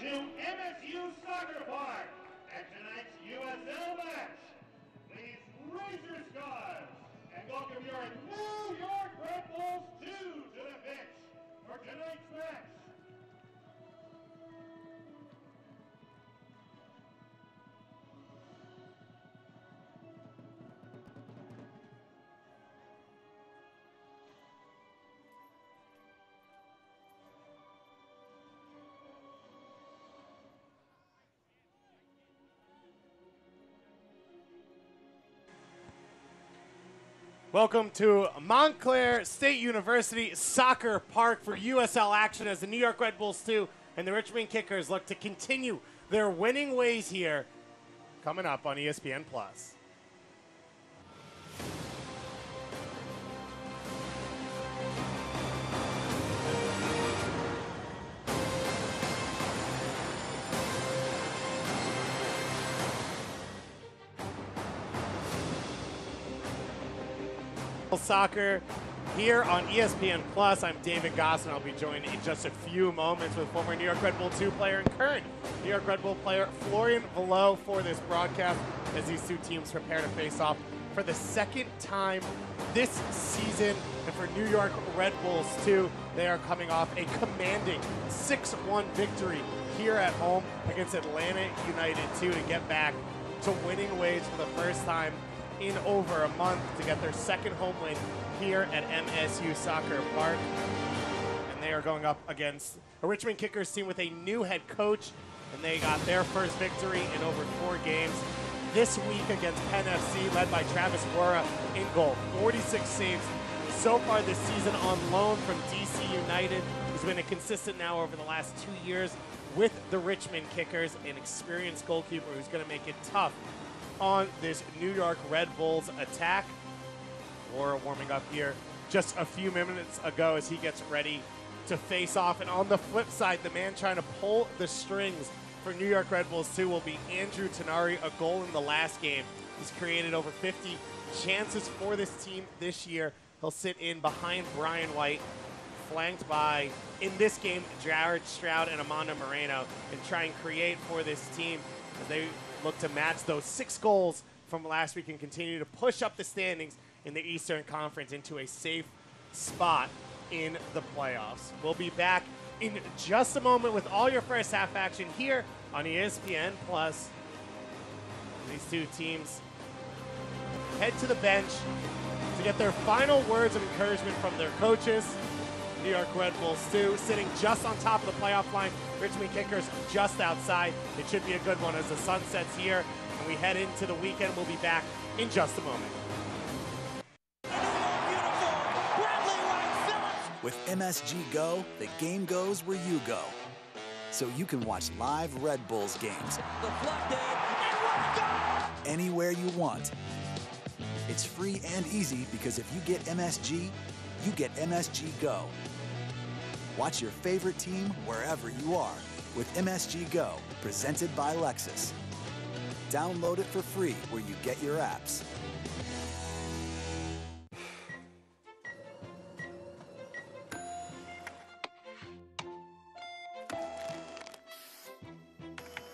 to MSU Soccer Park at tonight's USL match. Please raise your scarves and welcome your New York Red Bulls 2 to the pitch for tonight's match. Welcome to Montclair State University Soccer Park for USL action as the New York Red Bulls 2 and the Richmond Kickers look to continue their winning ways here, coming up on ESPN+. Soccer here on ESPN+. I'm David Goss, and I'll be joined in just a few moments with former New York Red Bull 2 player and current New York Red Bull player Florian Valleau for this broadcast as these two teams prepare to face off for the second time this season. And for New York Red Bulls 2, they are coming off a commanding 6-1 victory here at home against Atlanta United 2 to get back to winning ways for the first time in over a month to get their second home win here at MSU Soccer Park. And they are going up against a Richmond Kickers team with a new head coach, and they got their first victory in over 4 games this week against Penn FC, led by Travis Wara in goal. 46 saves so far this season on loan from DC United, who's been a consistent now over the last 2 years with the Richmond Kickers, an experienced goalkeeper who's going to make it tough on this New York Red Bulls attack. Laura warming up here just a few minutes ago as he gets ready to face off. And on the flip side, the man trying to pull the strings for New York Red Bulls 2 will be Andrew Tenari, a goal in the last game. He's created over 50 chances for this team this year. He'll sit in behind Brian White, flanked by, in this game, Jared Stroud and Amanda Moreno, and try and create for this team as they look to match those 6 goals from last week and continue to push up the standings in the Eastern Conference into a safe spot in the playoffs. We'll be back in just a moment with all your first half action here on ESPN+. These two teams head to the bench to get their final words of encouragement from their coaches. New York Red Bulls 2 sitting just on top of the playoff line. Richmond Kickers just outside. It should be a good one as the sun sets here and we head into the weekend. We'll be back in just a moment. With MSG Go, the game goes where you go. So you can watch live Red Bulls games anywhere you want. It's free and easy because if you get MSG, you get MSG Go. Watch your favorite team wherever you are with MSG Go, presented by Lexus. Download it for free where you get your apps.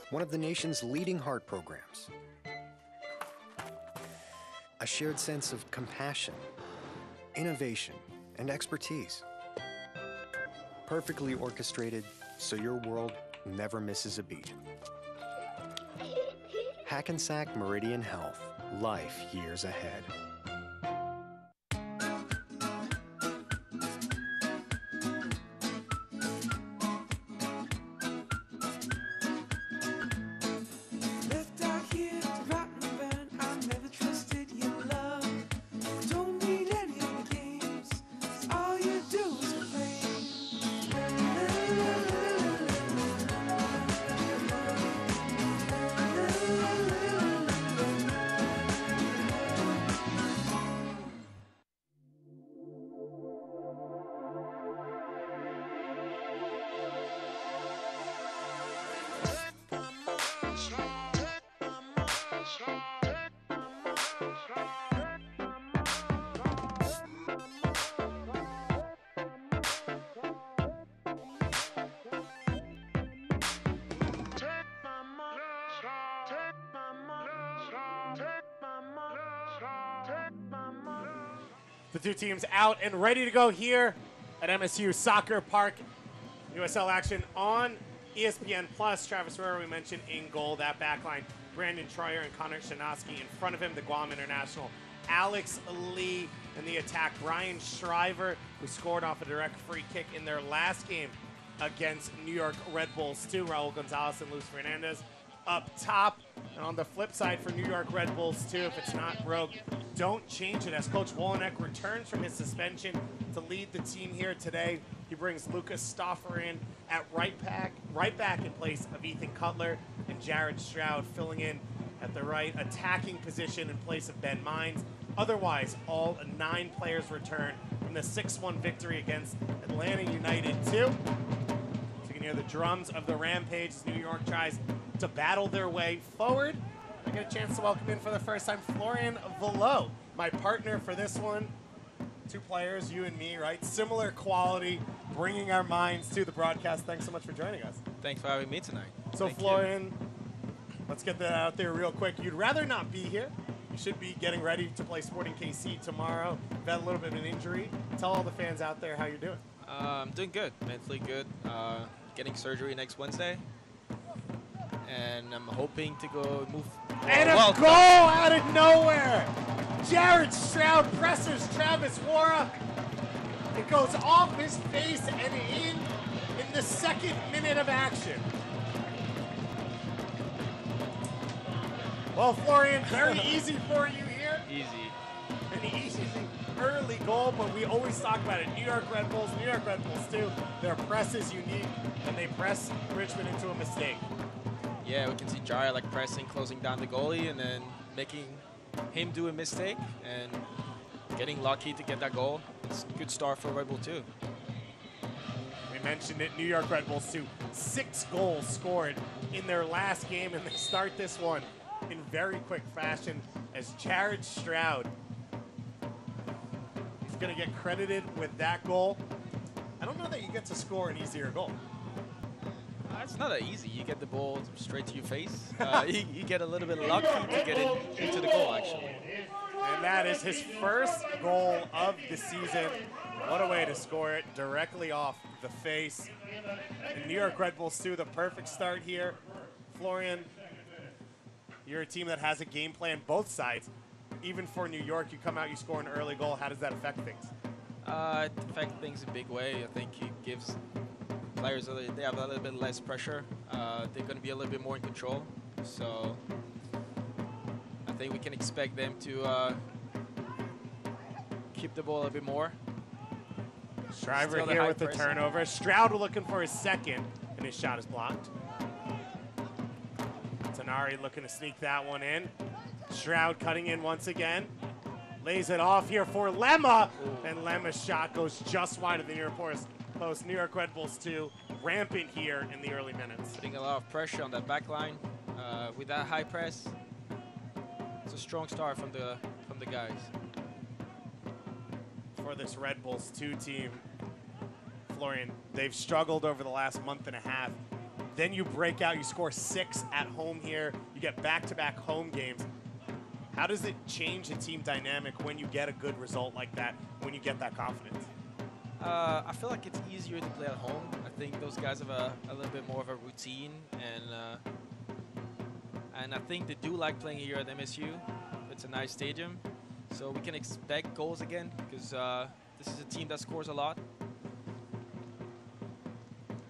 One of the nation's leading heart programs. A shared sense of compassion, innovation, and expertise. Perfectly orchestrated so your world never misses a beat. Hackensack Meridian Health. Life years ahead. The two teams out and ready to go here at MSU Soccer Park. USL action on ESPN Plus. Travis Rohrer, we mentioned, in goal. That backline, Brandon Troyer and Connor Shanoski. In front of him, the Guam international, Alex Lee. In the attack, Brian Shriver, who scored off a direct free kick in their last game against New York Red Bulls 2. Raul Gonzalez and Luis Fernandez up top. And on the flip side for New York Red Bulls 2, if it's not broke, don't change it, as Coach Wolenek returns from his suspension to lead the team here today. He brings Lucas Stauffer in at right back in place of Ethan Cutler, and Jared Stroud filling in at the right attacking position in place of Ben Mines. Otherwise, all 9 players return from the 6-1 victory against Atlanta United 2. So you can hear the drums of the Rampage as New York tries to battle their way forward. I get a chance to welcome in for the first time Florian Velo, my partner for this one. 2 players, you and me, right? Similar quality, bringing our minds to the broadcast. Thanks so much for joining us. Thanks for having me tonight. So Florian, let's get that out there real quick. You'd rather not be here. You should be getting ready to play Sporting KC tomorrow. You've had a little bit of an injury. Tell all the fans out there how you're doing. I'm doing good, mentally good. Getting surgery next Wednesday. And I'm hoping to go move. And a goal out of nowhere! Jared Stroud presses Travis Wara. It goes off his face and in the 2nd minute of action. Well, Florian, very easy for you here. Easy. An easy early goal, but we always talk about it. New York Red Bulls too. Their press is unique, and they press Richmond into a mistake. Yeah, we can see Jara like pressing, closing down the goalie, and then making him do a mistake, and getting lucky to get that goal. It's a good start for Red Bull 2. We mentioned it, New York Red Bulls 2, 6 goals scored in their last game, and they start this one in very quick fashion as Jared Stroud, he's going to get credited with that goal. I don't know that you get to score an easier goal. It's not that easy. You get the ball straight to your face. You get a little bit lucky to get it into the goal, actually. And that is his first goal of the season. What a way to score it directly off the face. And New York Red Bulls 2, the perfect start here. Florian, you're a team that has a game plan both sides. Even for New York, you come out, you score an early goal. How does that affect things? It affects things in a big way. I think it gives players, they have a little bit less pressure. They're going to be a little bit more in control. So I think we can expect them to keep the ball a bit more. Shriver here with the turnover. Stroud looking for his second, and his shot is blocked. Tanari looking to sneak that one in. Stroud cutting in once again. Lays it off here for Lemma, and Lemma's shot goes just wide of the near post. New York Red Bulls 2, rampant here in the early minutes. Putting a lot of pressure on that back line with that high press. It's a strong start from the guys. For this Red Bulls 2 team, Florian, they've struggled over the last month and a half. Then you break out, you score 6 at home here. You get back-to-back home games. How does it change a team dynamic when you get a good result like that, when you get that confidence? I feel like it's easier to play at home. I think those guys have a little bit more of a routine, and I think they do like playing here at MSU. It's a nice stadium, so we can expect goals again because this is a team that scores a lot.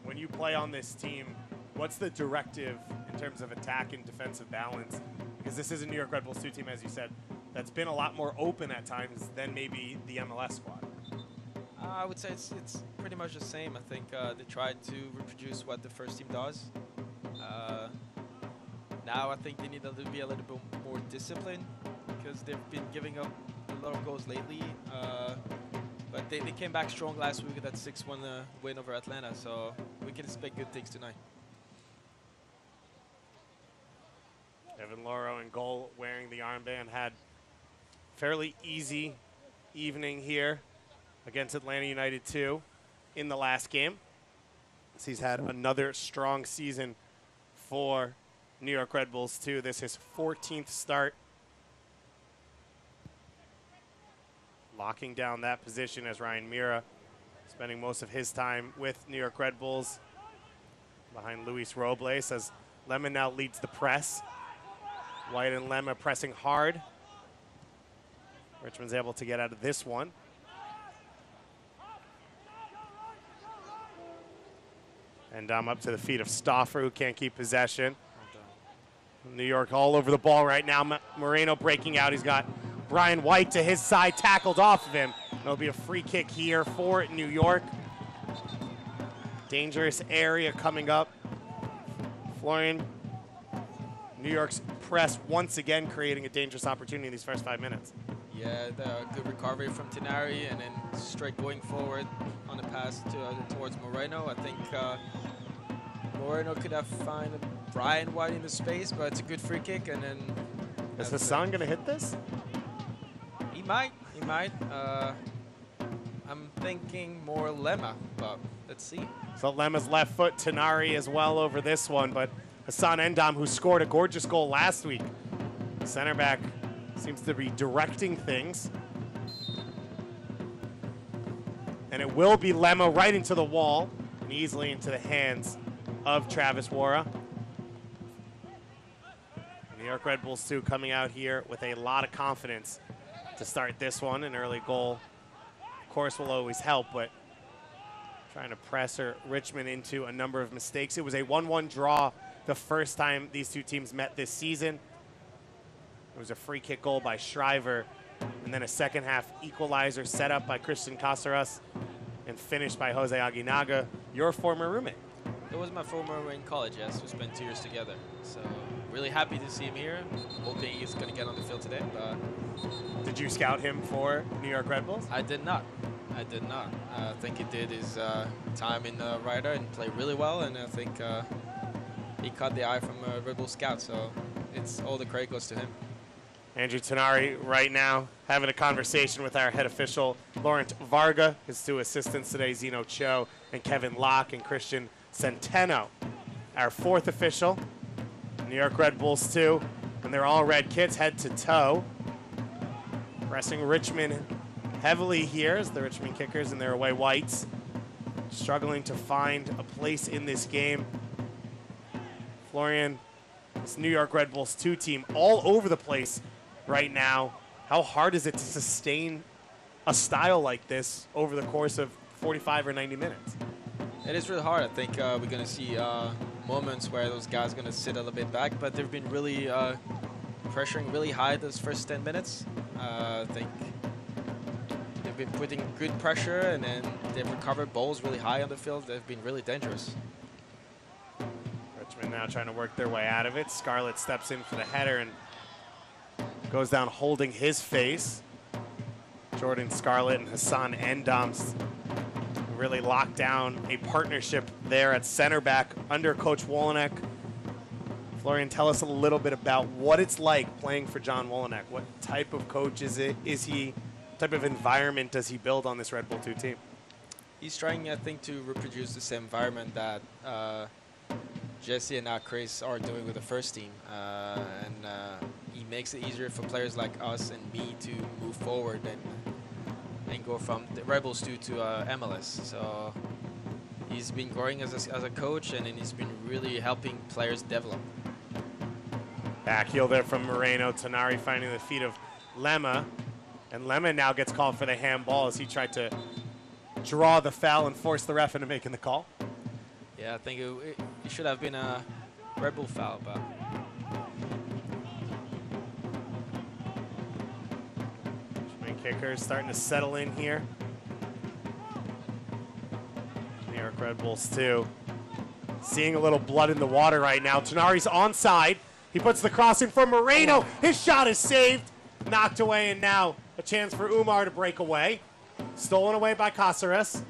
When you play on this team, what's the directive in terms of attack and defensive balance? Because this is a New York Red Bulls 2 team, as you said, that's been a lot more open at times than maybe the MLS squad. I would say it's pretty much the same. I think they tried to reproduce what the first team does. Now I think they need to be a little bit more disciplined because they've been giving up a lot of goals lately. But they came back strong last week with that 6-1 win over Atlanta, so we can expect good things tonight. Evan Loro in goal, wearing the armband, had fairly easy evening here against Atlanta United 2 in the last game. So he's had another strong season for New York Red Bulls 2. This is his 14th start locking down that position as Ryan Mira spending most of his time with New York Red Bulls behind Luis Robles as Lemma now leads the press. White and Lemma pressing hard. Richmond's able to get out of this one. And up to the feet of Stauffer, who can't keep possession. New York all over the ball right now. Moreno breaking out. He's got Brian White to his side, tackled off of him. It'll be a free kick here for New York. Dangerous area coming up. Florian, New York's press once again creating a dangerous opportunity in these first 5 minutes. Yeah, the good recovery from Tenari and then straight going forward on the pass towards Moreno. I think Moreno could have found Brian White in the space, but it's a good free kick. And then is Hassan going to hit this? He might. He might. I'm thinking more Lemma, but let's see. So Lemma's left foot, Tenari as well over this one, but Hassan Endam, who scored a gorgeous goal last week, center back, seems to be directing things. And it will be Lemma right into the wall and easily into the hands of Travis Wara. New York Red Bulls, too, coming out here with a lot of confidence to start this one. An early goal, of course, will always help, but trying to pressure Richmond into a number of mistakes. It was a 1-1 draw the first time these two teams met this season. It was a free kick goal by Shriver, and then a second half equalizer set up by Christian Caceres and finished by Jose Aguinaga, your former roommate. It was my former roommate in college, yes. We spent 2 years together. So really happy to see him here. Hoping he's going to get on the field today. But did you scout him for New York Red Bulls? I did not. I did not. I think he did his time in Ryder and played really well, and I think he caught the eye from a Red Bull scout, so it's all the credit goes to him. Andrew Tenari right now having a conversation with our head official, Laurent Varga, his 2 assistants today, Zeno Cho and Kevin Locke, and Christian Centeno. Our 4th official, New York Red Bulls 2, and they're all red kits head to toe. Pressing Richmond heavily here as the Richmond Kickers and their away whites struggling to find a place in this game. Florian, this New York Red Bulls 2 team all over the place right now. How hard is it to sustain a style like this over the course of 45 or 90 minutes? It is really hard. I think we're going to see moments where those guys are going to sit a little bit back, but they've been really pressuring really high those first 10 minutes. I think they've been putting good pressure, and then they've recovered balls really high on the field. They've been really dangerous. Richmond now trying to work their way out of it. Scarlett steps in for the header and goes down holding his face. Jordan Scarlett and Hassan Endams really locked down a partnership there at center back under Coach Wolenek. Florian, tell us a little bit about what it's like playing for John Wolenek. What type of coach is he? What type of environment does he build on this Red Bull 2 team? He's trying, I think, to reproduce the same environment that Jesse and Chris are doing with the first team. He makes it easier for players like us and me to move forward and go from the Red Bulls 2 to MLS. So he's been growing as a coach, and then he's been really helping players develop. Back heel there from Moreno. Tenari finding the feet of Lemma. And Lemma now gets called for the handball as he tried to draw the foul and force the ref into making the call. Yeah, I think it should have been a Red Bull foul, but Kickers starting to settle in here. New York Red Bulls 2. Seeing a little blood in the water right now. Tenari's onside. He puts the cross in for Moreno. His shot is saved. Knocked away, and now a chance for Umar to break away. Stolen away by Caceres.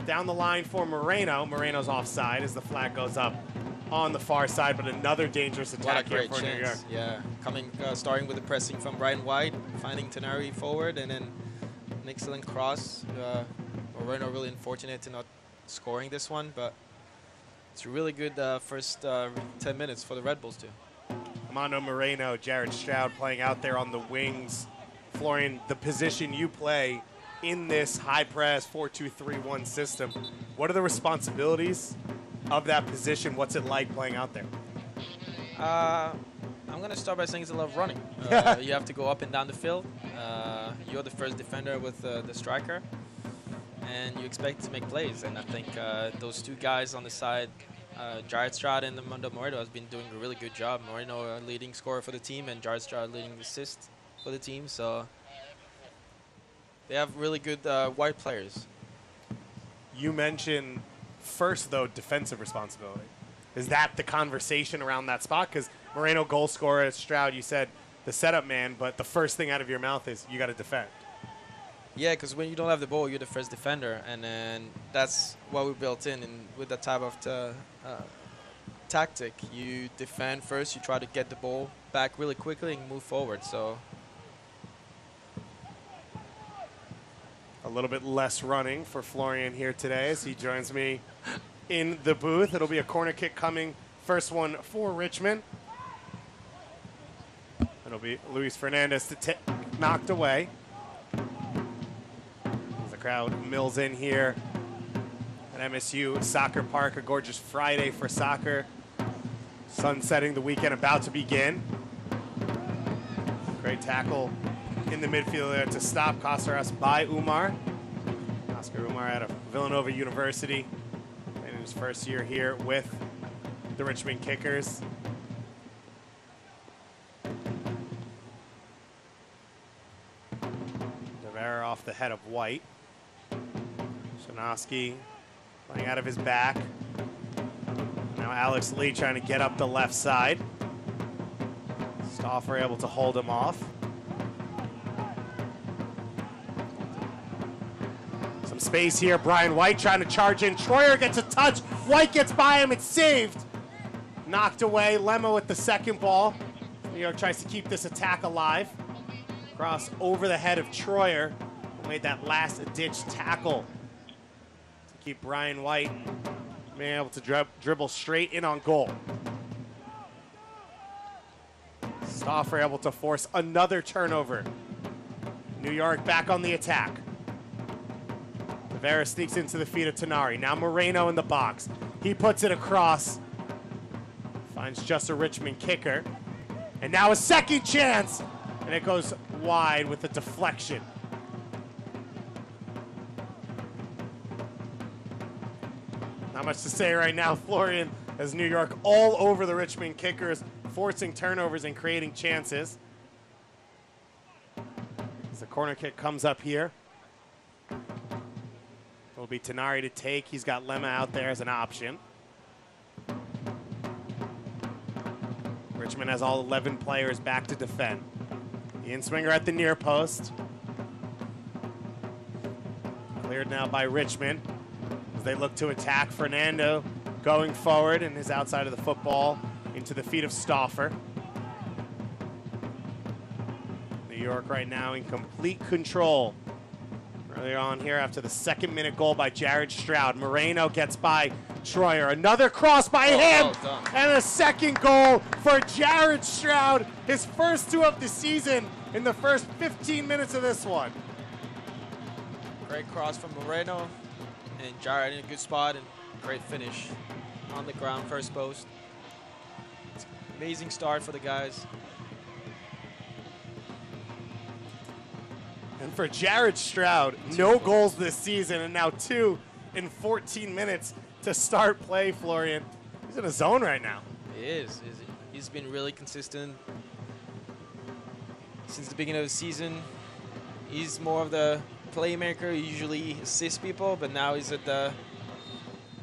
Down the line for Moreno. Moreno's offside as the flag goes up on the far side, but another dangerous attack here for New York. Yeah, starting with the pressing from Brian White, finding Tenari forward, and then an excellent cross. Moreno really unfortunate to not scoring this one, but it's a really good first 10 minutes for the Red Bulls too. Armando Moreno, Jared Stroud playing out there on the wings Florian, the position you play in this high press 4-2-3-1 system. What are the responsibilities of that position? What's it like playing out there? I'm going to start by saying it's a lot of running. You have to go up and down the field. You're the first defender with the striker, and you expect to make plays. And I think those two guys on the side, Jared Stroud and Armando Moreno, has been doing a really good job. Moreno leading scorer for the team, and Jared Stroud leading assist for the team. So they have really good wide players. You mentioned first, though, defensive responsibility. Is that the conversation around that spot? Because Moreno, goal scorer, Stroud, you said the setup man, but the first thing out of your mouth is you got to defend. Yeah, because when you don't have the ball, you're the first defender, and then that's what we built in. And with that type of tactic, you defend first, you try to get the ball back really quickly and move forward. So a little bit less running for Florian here today as he joins me in the booth. It'll be a corner kick coming. First one for Richmond. It'll be Luis Fernandez to knocked away. As the crowd mills in here at MSU Soccer Park. A gorgeous Friday for soccer. Sun setting, the weekend about to begin. Great tackle in the midfield there to stop Caceres by Umar. Oscar Umar out of Villanova University. In his first year here with the Richmond Kickers. Devera off the head of White. Shanoski playing out of his back. Now Alex Lee trying to get up the left side. Stauffer able to hold him off. Space here. Brian White trying to charge in. Troyer gets a touch. White gets by him. It's saved. Knocked away. Lemma with the second ball. New York tries to keep this attack alive. Cross over the head of Troyer, who made that last ditch tackle to keep Brian White being able to dribble straight in on goal. Stauffer able to force another turnover. New York back on the attack. Vera sneaks into the feet of Tanari. Now Moreno in the box. He puts it across. Finds just a Richmond kicker. And now a second chance. And it goes wide with a deflection. Not much to say right now, Florian, as New York all over the Richmond kickers, forcing turnovers and creating chances. As the corner kick comes up here. It'll be Tanari to take. He's got Lemma out there as an option. Richmond has all 11 players back to defend. The in-swinger at the near post. Cleared now by Richmond as they look to attack. Fernando going forward and is outside of the football into the feet of Stauffer. New York right now in complete control. Earlier on here after the second-minute goal by Jared Stroud. Moreno gets by Troyer. Another cross by him. Well and a second goal for Jared Stroud. His first two of the season in the first 15 minutes of this one. Great cross from Moreno. And Jared in a good spot and great finish on the ground, first post. Amazing start for the guys. And for Jared Stroud, no goals this season, and now 2 in 14 minutes to start play, Florian. He's in a zone right now. He is. He's been really consistent since the beginning of the season. He's more of the playmaker. He usually assists people, but now he's at the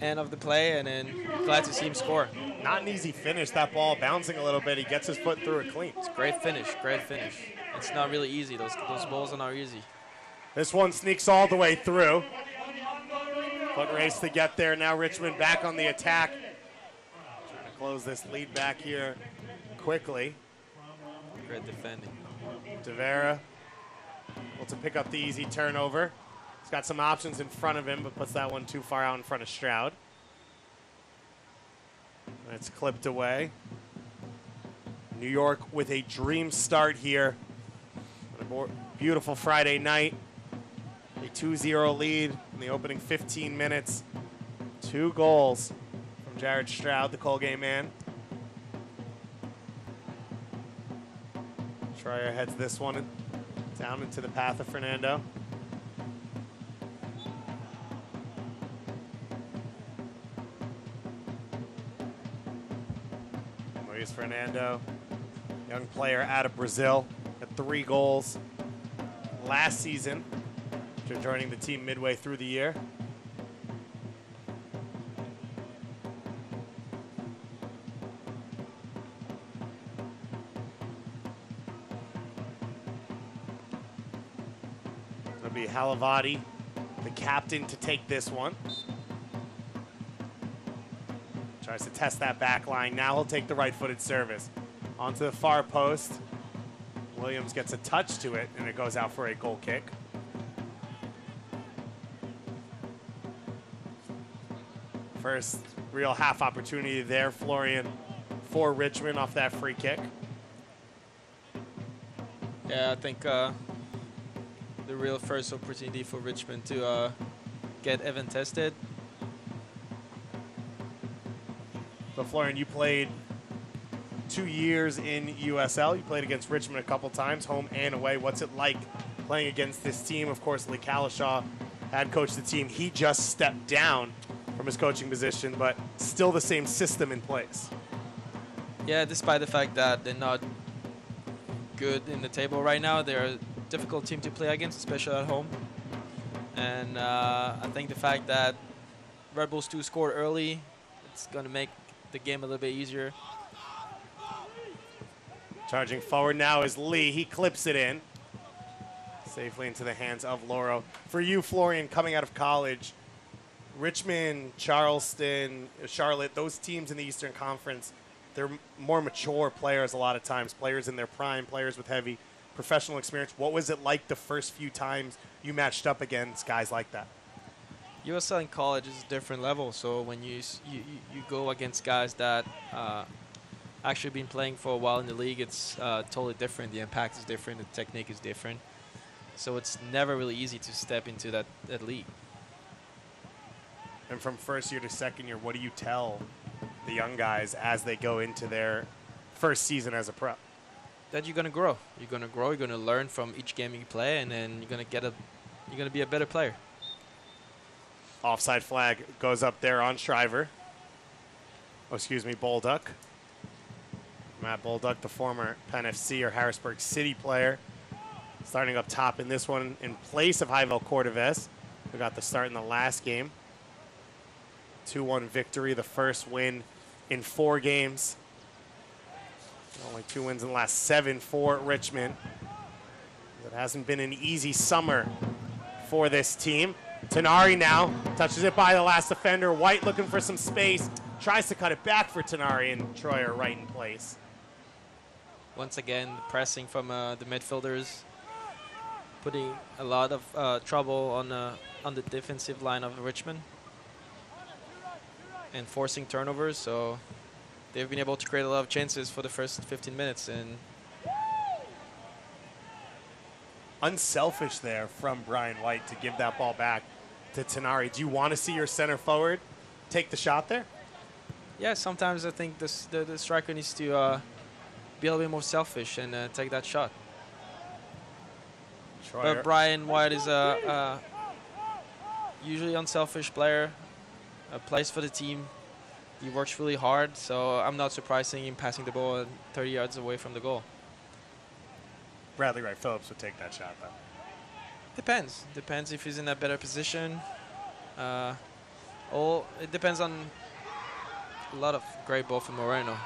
end of the play, and then glad to see him score. Not an easy finish, that ball bouncing a little bit. He gets his foot through it clean. It's a great finish, great finish. It's not really easy. Those balls are not easy. This one sneaks all the way through. Foot race to get there. Now Richmond back on the attack. Trying to close this lead back here quickly. Great defending. Devera able to pick up the easy turnover. He's got some options in front of him, but puts that one too far out in front of Stroud. And it's clipped away. New York with a dream start here. Beautiful Friday night. A 2-0 lead in the opening 15 minutes. 2 goals from Jared Stroud, the Colgate man. Troyer heads this one down into the path of Fernando. Luis Fernando, young player out of Brazil, had 3 goals last season after joining the team midway through the year. It'll be Halavati, the captain, to take this one. Tries to test that back line. Now he'll take the right-footed service. Onto the far post. Williams gets a touch to it, and it goes out for a goal kick. First real half opportunity there, Florian, for Richmond off that free kick. Yeah, I think the real first opportunity for Richmond to get Evan tested. But Florian, you played 2 years in USL. You played against Richmond a couple times, home and away. What's it like playing against this team? Of course, Lee Kalishaw had coached the team. He just stepped down from his coaching position, but still the same system in place. Yeah, despite the fact that they're not good in the table right now, they're a difficult team to play against, especially at home. And I think the fact that Red Bulls 2 scored early, it's going to make the game a little bit easier. Charging forward now is Lee. He clips it in safely into the hands of Loro. For you, Florian, coming out of college, Richmond, Charleston, Charlotte, those teams in the Eastern Conference, they're more mature players a lot of times, players in their prime, players with heavy professional experience. What was it like the first few times you matched up against guys like that? USL in college is a different level, so when you go against guys that actually been playing for a while in the league, it's totally different. The impact is different, the technique is different, so it's never really easy to step into that league. And from first year to second year, what do you tell the young guys as they go into their first season as a pro? That you're gonna grow. You're gonna grow. You're gonna learn from each game you play, and then you're gonna be a better player. Offside flag goes up there on Shriver. Oh, excuse me, Bolduc. Matt Bolduc, the former Penn FC or Harrisburg City player, starting up top in this one in place of Javier Cordovez, who got the start in the last game. 2-1 victory, the first win in 4 games. Only 2 wins in the last 7 for Richmond. It hasn't been an easy summer for this team. Tanari now touches it by the last defender. White looking for some space. Tries to cut it back for Tanari, and Troyer right in place. Once again, pressing from the midfielders, putting a lot of trouble on the defensive line of Richmond and forcing turnovers. So they've been able to create a lot of chances for the first 15 minutes. And unselfish there from Brian White to give that ball back to Tanari. Do you want to see your center forward take the shot there? Yeah, sometimes I think the striker needs to be a little bit more selfish and take that shot. But Brian White is a usually unselfish player, plays for the team. He works really hard, so I'm not surprised seeing him passing the ball 30 yards away from the goal. Bradley Wright Phillips would take that shot, though. Depends. Depends if he's in a better position. It depends on a lot of great ball from Moreno.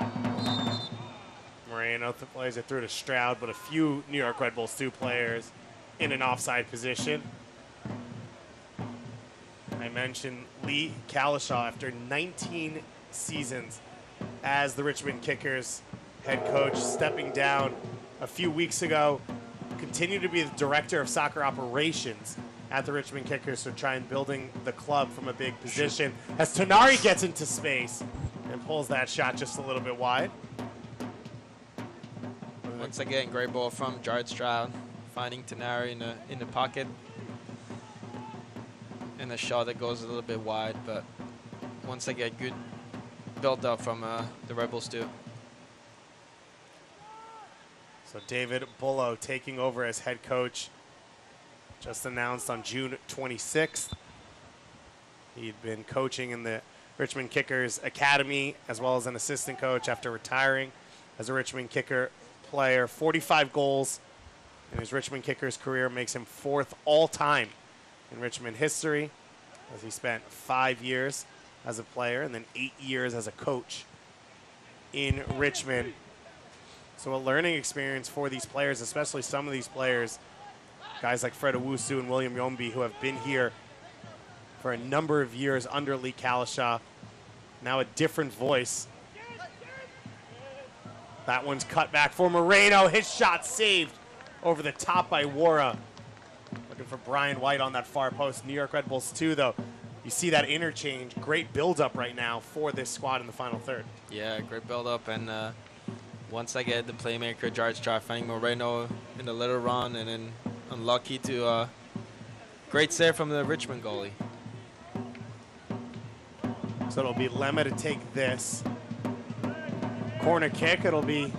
Moreno plays it through to Stroud, but a few New York Red Bulls 2 players in an offside position. I mentioned Lee Kalishaw, after 19 seasons as the Richmond Kickers head coach, stepping down a few weeks ago, continued to be the director of soccer operations at the Richmond Kickers, so trying building the club from a big position. As Tanari gets into space and pulls that shot just a little bit wide. Once again, great ball from Jared Stroud. finding Tenari in the pocket, and a shot that goes a little bit wide. But once I get good build up from the Rebels too. So David Bullough taking over as head coach, just announced on June 26th. He'd been coaching in the Richmond Kickers Academy as well as an assistant coach after retiring as a Richmond Kicker player. 45 goals in his Richmond Kickers career makes him 4th all-time in Richmond history, as he spent 5 years as a player and then 8 years as a coach in Richmond. So a learning experience for these players, especially some of these players, guys like Fred Owusu and William Yombi, who have been here for a number of years under Lee Kalishaw. Now a different voice. That one's cut back for Moreno. His shot saved over the top by Wara. Looking for Brian White on that far post. New York Red Bulls 2, though. You see that interchange. Great build-up right now for this squad in the final third. Yeah, great build-up. And once I get the playmaker, George try finding Moreno in the little run, and then unlucky to great save from the Richmond goalie. So it'll be Lemma to take this. Corner kick, it'll be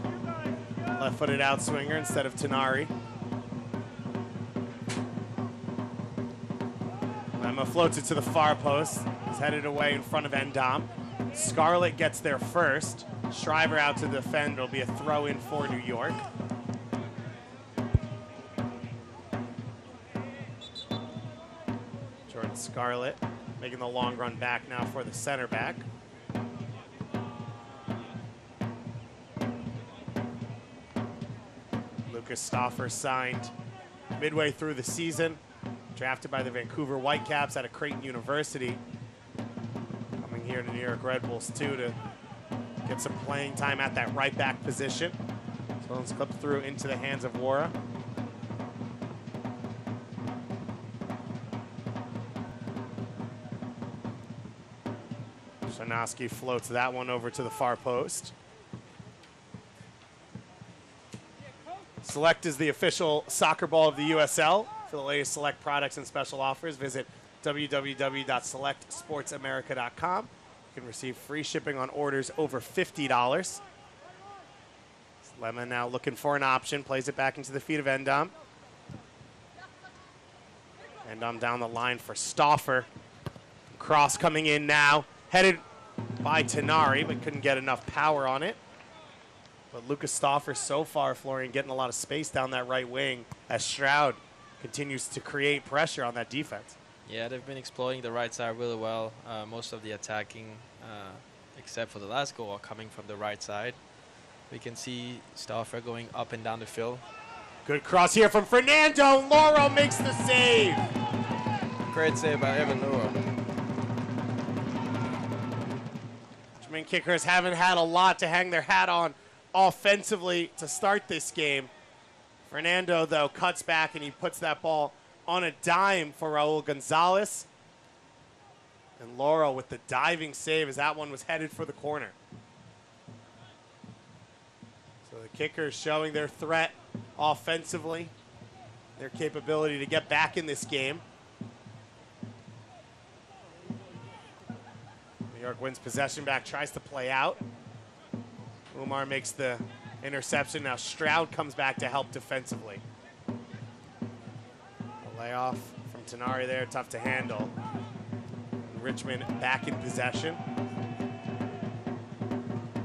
left-footed outswinger instead of Tenari. Lemma floats it to the far post. He's headed away in front of Endom. Scarlett gets there first. Shriver out to defend. It'll be a throw-in for New York. Jordan Scarlett making the long run back now for the center back. Lucas Stauffer signed midway through the season, drafted by the Vancouver Whitecaps out of Creighton University. Coming here to New York Red Bulls too to get some playing time at that right back position. So let's clip through into the hands of Wara. Shanoski floats that one over to the far post. Select is the official soccer ball of the USL. For the latest Select products and special offers, visit www.selectsportsamerica.com. You can receive free shipping on orders over $50. Lemma now looking for an option, plays it back into the feet of Endom. Endom down the line for Stauffer. Cross coming in now, headed by Tenari, but couldn't get enough power on it. But Lucas Stauffer so far, Florian, getting a lot of space down that right wing as Stroud continues to create pressure on that defense. Yeah, they've been exploiting the right side really well. Most of the attacking, except for the last goal, are coming from the right side. We can see Stauffer going up and down the field. Good cross here from Fernando. Lauro makes the save. Great save by Evan Lauro. Richmond Kickers haven't had a lot to hang their hat on offensively to start this game. Fernando, though, cuts back and he puts that ball on a dime for Raul Gonzalez. And Lauro with the diving save as that one was headed for the corner. So the Kickers showing their threat offensively, their capability to get back in this game. New York wins possession back, tries to play out. Umar makes the interception. Now Stroud comes back to help defensively. A layoff from Tenari there, tough to handle. Richmond back in possession.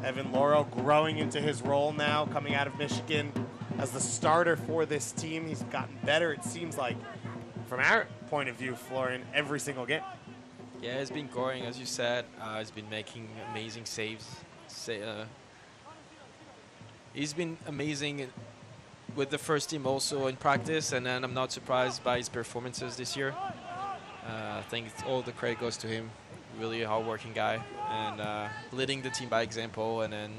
Evan Lauro growing into his role now, coming out of Michigan as the starter for this team. He's gotten better, it seems like, from our point of view, Florian, every single game. Yeah, he's been growing, as you said. He's been making amazing saves. He's been amazing with the first team also in practice, and then I'm not surprised by his performances this year. I think all the credit goes to him. Really a hard-working guy, and leading the team by example, and then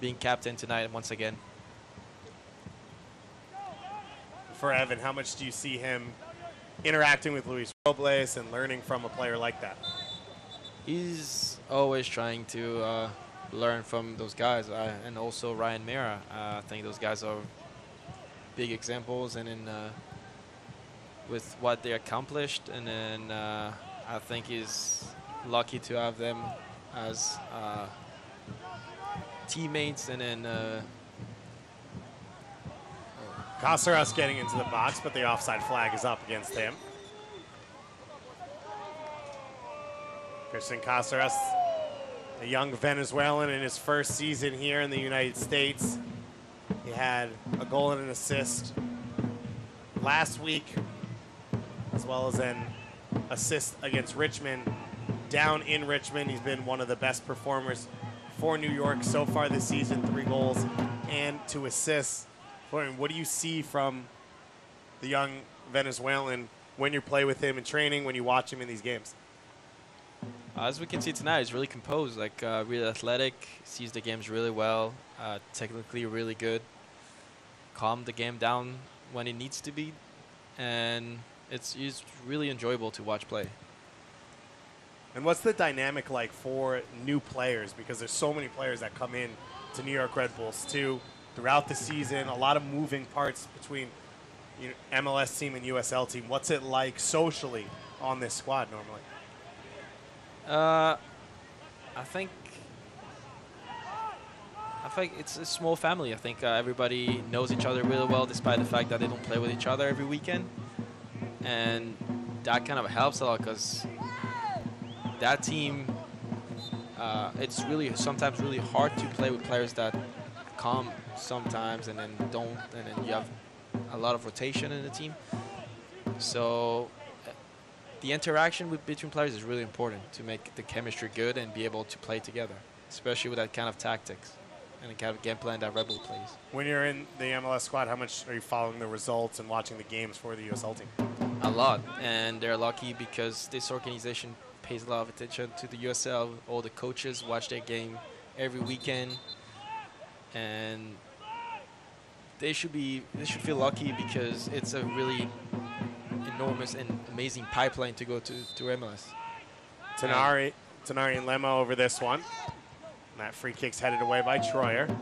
being captain tonight once again. For Evan, how much do you see him interacting with Luis Robles and learning from a player like that? He's always trying to learn from those guys, and also Ryan Mera. I think those guys are big examples, and then with what they accomplished, and then I think he's lucky to have them as teammates, and then Caceres getting into the box, but the offside flag is up against him. Christian Caceres, a young Venezuelan in his first season here in the United States. He had a goal and an assist last week, as well as an assist against Richmond. Down in Richmond, he's been one of the best performers for New York so far this season, 3 goals and 2 assists. Florian, what do you see from the young Venezuelan when you play with him in training, when you watch him in these games? As we can see tonight, he's really composed, like really athletic, sees the games really well, technically really good, calm the game down when it needs to be, and it's really enjoyable to watch play. And what's the dynamic like for new players? Because there's so many players that come in to New York Red Bulls too throughout the season, a lot of moving parts between MLS team and USL team. What's it like socially on this squad normally? I think it's a small family. I think everybody knows each other really well, despite the fact that they don't play with each other every weekend, and that kind of helps a lot because that team, it's really sometimes really hard to play with players that come sometimes and then don't, and then you have a lot of rotation in the team. So the interaction between players is really important to make the chemistry good and be able to play together, especially with that kind of tactics and the kind of game plan that Red Bull plays. When you're in the MLS squad, how much are you following the results and watching the games for the USL team? A lot, and they're lucky because this organization pays a lot of attention to the USL. All the coaches watch their game every weekend, and they should feel lucky because it's a really enormous and amazing pipeline to go to MLS. Tanari and Lemo over this one. And that free kick's headed away by Troyer.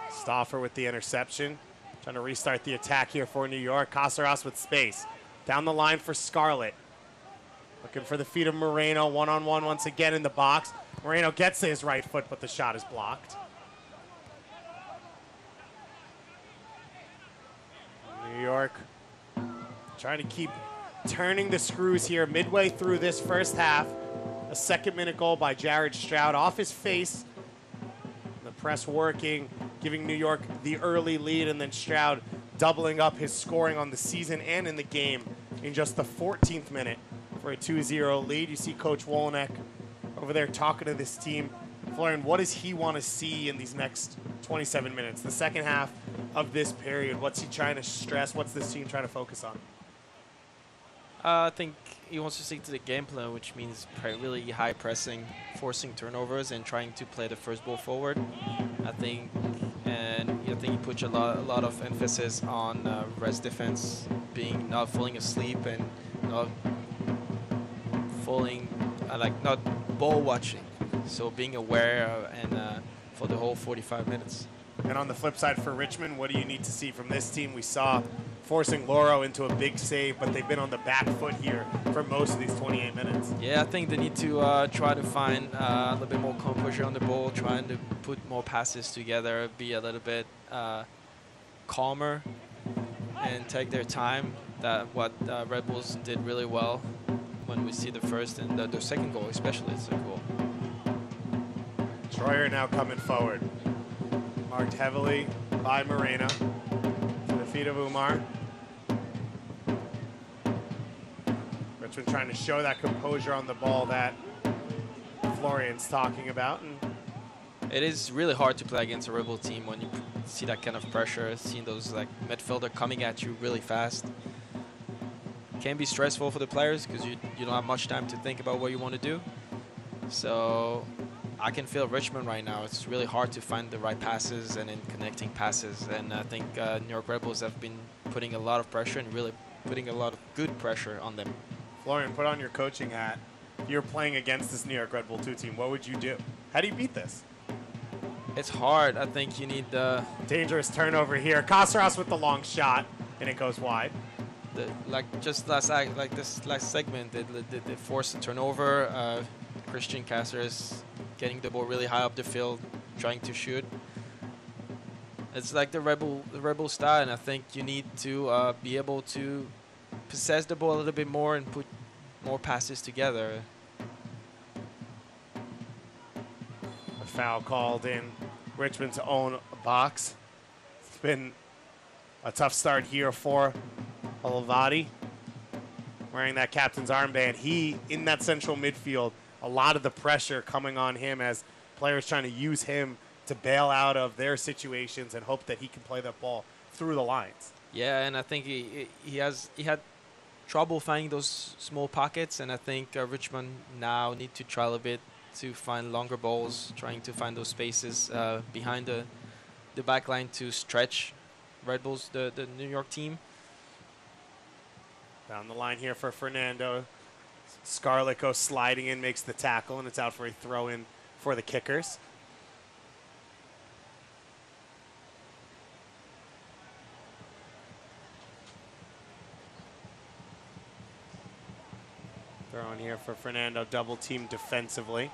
Stauffer with the interception. Trying to restart the attack here for New York. Caceres with space. Down the line for Scarlett. Looking for the feet of Moreno. One-on-one once again in the box. Moreno gets to his right foot, but the shot is blocked. New York trying to keep turning the screws here midway through this first half. A second-minute goal by Jared Stroud off his face. The press working, giving New York the early lead, and then Stroud doubling up his scoring on the season and in the game in just the 14th minute for a 2-0 lead. You see Coach Wolenek over there talking to this team. Florian, what does he want to see in these next 27 minutes, the second half of this period? What's he trying to stress? What's this team trying to focus on? I think he wants to stick to the game plan, which means really high pressing, forcing turnovers, and trying to play the first ball forward. I think he puts a lot of emphasis on rest defense, not falling asleep and not falling, not ball watching. So being aware and for the whole 45 minutes. And on the flip side for Richmond, what do you need to see from this team? We saw forcing Loro into a big save, but they've been on the back foot here for most of these 28 minutes. Yeah, I think they need to try to find a little bit more composure on the ball, trying to put more passes together, be a little bit calmer, and take their time. That what Red Bulls did really well when we see the first and the second goal, especially the second goal. Troyer now coming forward. Marked heavily by Moreno. To the feet of Umar. Richmond trying to show that composure on the ball that Florian's talking about. And it is really hard to play against a Red Bull team when you see that kind of pressure, seeing those midfielder coming at you really fast. It can be stressful for the players because you don't have much time to think about what you want to do. So I can feel Richmond right now. It's really hard to find the right passes and then connecting passes. And I think New York Red Bulls have been putting a lot of pressure and really putting a lot of good pressure on them. Florian, put on your coaching hat. If you're playing against this New York Red Bull 2 team, what would you do? How do you beat this? It's hard. I think you need the Dangerous turnover here. Kasseras with the long shot, and it goes wide. This last segment, they forced a turnover. Christian Cáceres getting the ball really high up the field, trying to shoot. It's like the rebel style, and I think you need to be able to possess the ball a little bit more and put more passes together. A foul called in Richmond's own box. It's been a tough start here for Alavati. Wearing that captain's armband, he, in that central midfield, a lot of the pressure coming on him as players trying to use him to bail out of their situations and hope that he can play that ball through the lines. Yeah, and I think he had trouble finding those small pockets, and I think Richmond now need to try a little bit to find longer balls, trying to find those spaces behind the back line to stretch Red Bulls, the New York team. Down the line here for Fernando. Scarlett goes sliding in, makes the tackle, and it's out for a throw-in for the kickers. Throw in here for Fernando, double team defensively.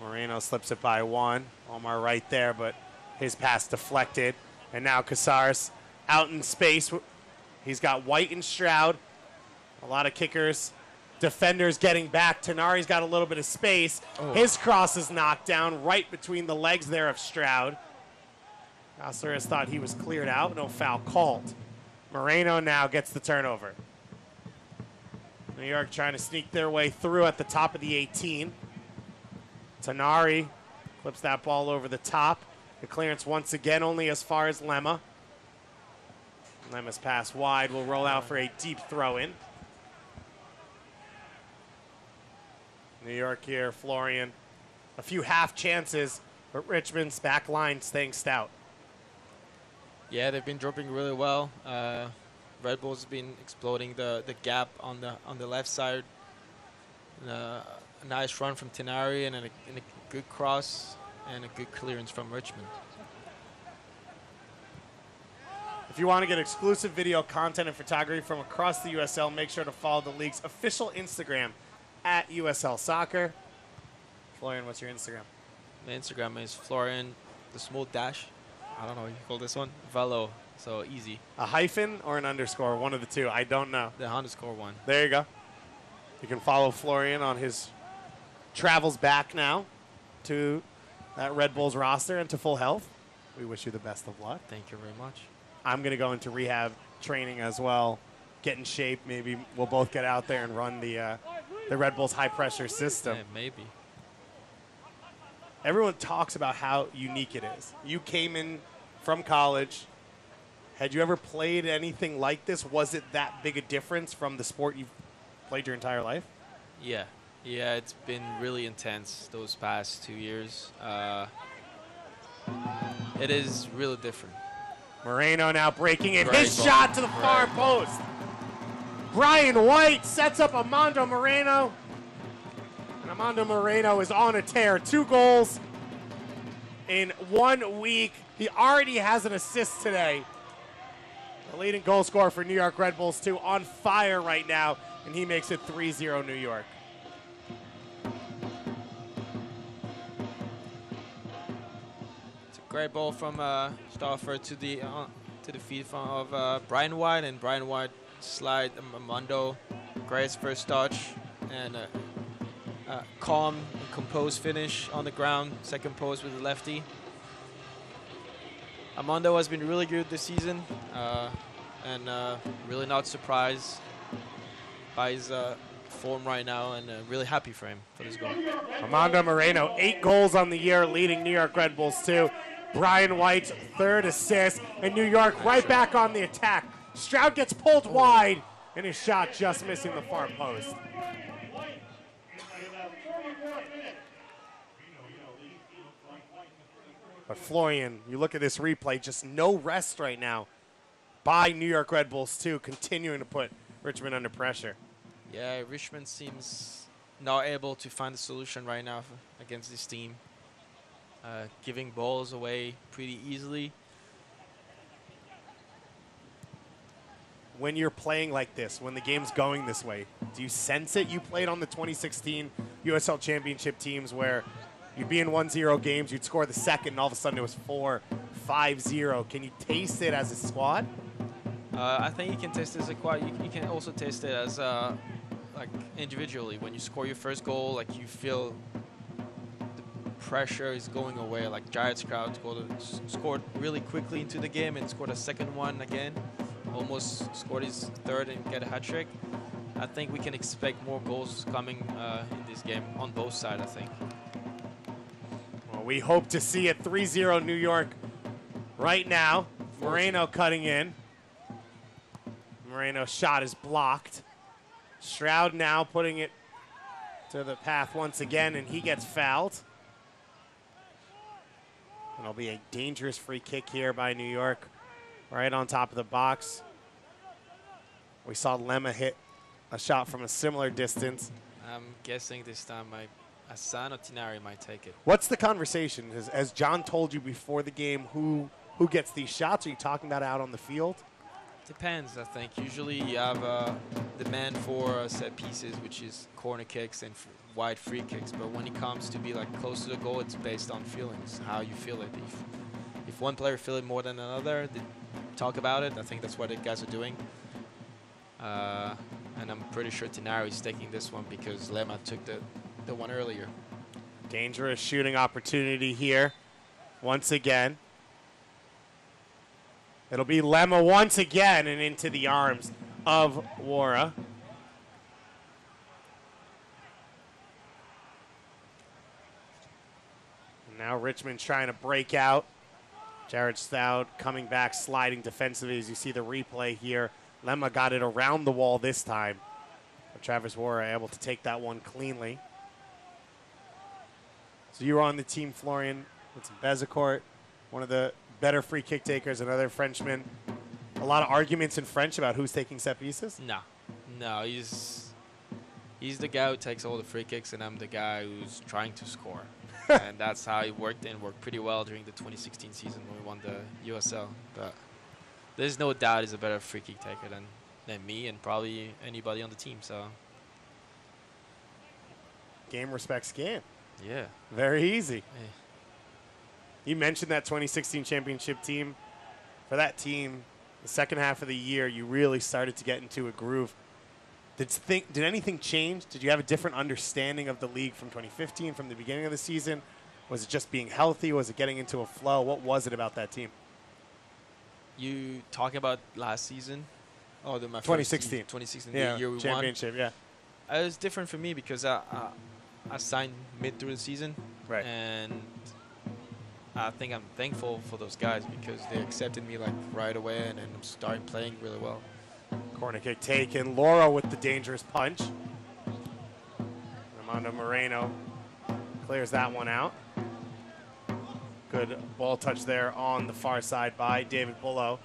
Moreno slips it by one. Omar right there, but his pass deflected. And now Casares out in space. He's got White and Stroud. A lot of kickers. Defenders getting back. Tenari's got a little bit of space. Oh. His cross is knocked down right between the legs there of Stroud. Casares thought he was cleared out. No foul called. Moreno now gets the turnover. New York trying to sneak their way through at the top of the 18. Tenari clips that ball over the top. The clearance once again only as far as Lemma. Lemma's pass wide will roll out for a deep throw-in. New York here, Florian. A few half chances, but Richmond's back line staying stout. Yeah, they've been dropping really well. Red Bulls have been exploding the gap on the left side. A nice run from Tenari and a good cross and a good clearance from Richmond. If you want to get exclusive video content and photography from across the USL, make sure to follow the league's official Instagram at USL Soccer. Florian, what's your Instagram? My Instagram is Florian, the small dash. I don't know what you call this one. Velo. So easy. A hyphen or an underscore? One of the two. I don't know. The underscore one. There you go. You can follow Florian on his travels back now to that Red Bulls roster and to full health. We wish you the best of luck. Thank you very much. I'm going to go into rehab training as well, get in shape. Maybe we'll both get out there and run the Red Bulls high-pressure system. Yeah, maybe. Everyone talks about how unique it is. You came in from college. Had you ever played anything like this? Was it that big a difference from the sport you've played your entire life? Yeah. Yeah, it's been really intense those past 2 years. It is really different. Moreno now breaking it. His shot to the far post. Brian White sets up Armando Moreno. And Armando Moreno is on a tear. 2 goals in 1 week. He already has an assist today. The leading goal scorer for New York Red Bulls, too, on fire right now. And he makes it 3-0 New York. Great ball from Stauffer to the feet of Brian White, and Brian White slide Armando. Great first touch and calm and composed finish on the ground. Second post with the lefty. Armando has been really good this season, and really not surprised by his form right now, and really happy for him for this goal. Armando Moreno, 8 goals on the year, leading New York Red Bulls too. Brian White's 3rd assist, and New York right back on the attack. Stroud gets pulled wide, and his shot just missing the far post. But Florian, you look at this replay, just no rest right now by New York Red Bulls too, continuing to put Richmond under pressure. Yeah, Richmond seems not able to find a solution right now against this team. giving balls away pretty easily. When you're playing like this, when the game's going this way, do you sense it? You played on the 2016 USL Championship teams where you'd be in 1-0 games, you'd score the second, and all of a sudden it was 4-5-0. Can you taste it as a squad? I think you can taste it as a squad. You can also taste it as like individually. When you score your first goal, like you feel the pressure is going away. Like Jared Stroud scored really quickly into the game and scored a second one again. Almost scored his third and get a hat trick. I think we can expect more goals coming in this game on both sides, I think. Well, we hope to see it. 3-0 New York right now. Moreno cutting in. Moreno's shot is blocked. Stroud now putting it to the path once again, and he gets fouled. It'll be a dangerous free kick here by New York. Right on top of the box. We saw Lemma hit a shot from a similar distance. I'm guessing this time Hassan or Tinari might take it. What's the conversation? Has John told you before the game who gets these shots? Are you talking about out on the field? Depends, I think. Usually you have the man for set pieces, which is corner kicks and wide free kicks. But when it comes to be like close to the goal, it's based on feelings, how you feel it. If one player feels it more than another, they talk about it. I think that's what the guys are doing. And I'm pretty sure Tinari is taking this one because Lemma took the one earlier. Dangerous shooting opportunity here once again. It'll be Lemma once again and into the arms of Wara. Now Richmond's trying to break out. Jared Stroud coming back, sliding defensively as you see the replay here. Lemma got it around the wall this time. But Travis Wara able to take that one cleanly. So you were on the team, Florian, with Bezecourt, one of the better free kick takers, another Frenchman. A lot of arguments in French about who's taking set pieces? No, he's the guy who takes all the free kicks, and I'm the guy who's trying to score. And that's how it worked, and worked pretty well during the 2016 season when we won the USL. But there's no doubt he's a better free kick taker than me and probably anybody on the team. So Game respects game. yeah, Very easy. yeah. You mentioned that 2016 championship team. For that team, the second half of the year, you really started to get into a groove. Did anything change? Did you have a different understanding of the league from 2015, from the beginning of the season? Was it just being healthy? Was it getting into a flow? What was it about that team? You talking about last season? Oh, my 2016. 2016, Yeah, the year we championship, won. yeah. It was different for me because I signed mid through the season. Right. And I think I'm thankful for those guys because they accepted me like right away, and I'm starting playing really well. Corner kick taken. Laura with the dangerous punch. Armando Moreno clears that one out. Good ball touch there on the far side by David Bullo.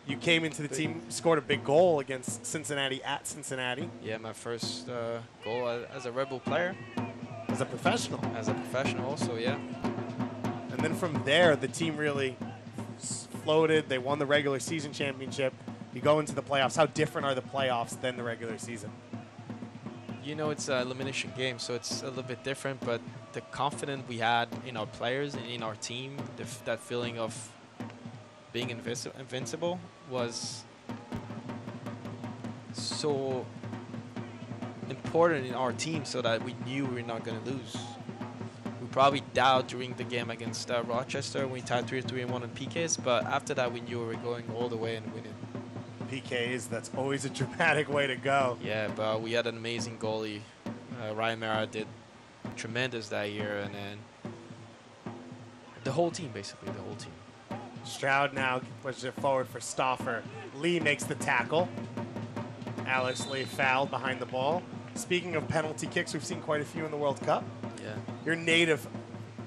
You came into the team, scored a big goal against Cincinnati at Cincinnati. Yeah, my first goal as a Red Bull player. As a professional. As a professional also, yeah. And then from there, the team really floated. They won the regular season championship. You go into the playoffs. How different are the playoffs than the regular season? You know, it's an elimination game, so it's a little bit different, but the confidence we had in our players and in our team, that feeling of being invincible was so important in our team so that we knew we were not going to lose. We probably doubted during the game against Rochester when we tied 3-3 and won on PKs, but after that we knew we were going all the way and winning. PKs, that's always a dramatic way to go. Yeah, but we had an amazing goalie. Ryan Mara did tremendous that year, and then the whole team, basically, the whole team. Stroud now pushes it forward for Stauffer. Lee makes the tackle. Alex Lee fouled behind the ball. Speaking of penalty kicks, we've seen quite a few in the World Cup. Yeah. Your native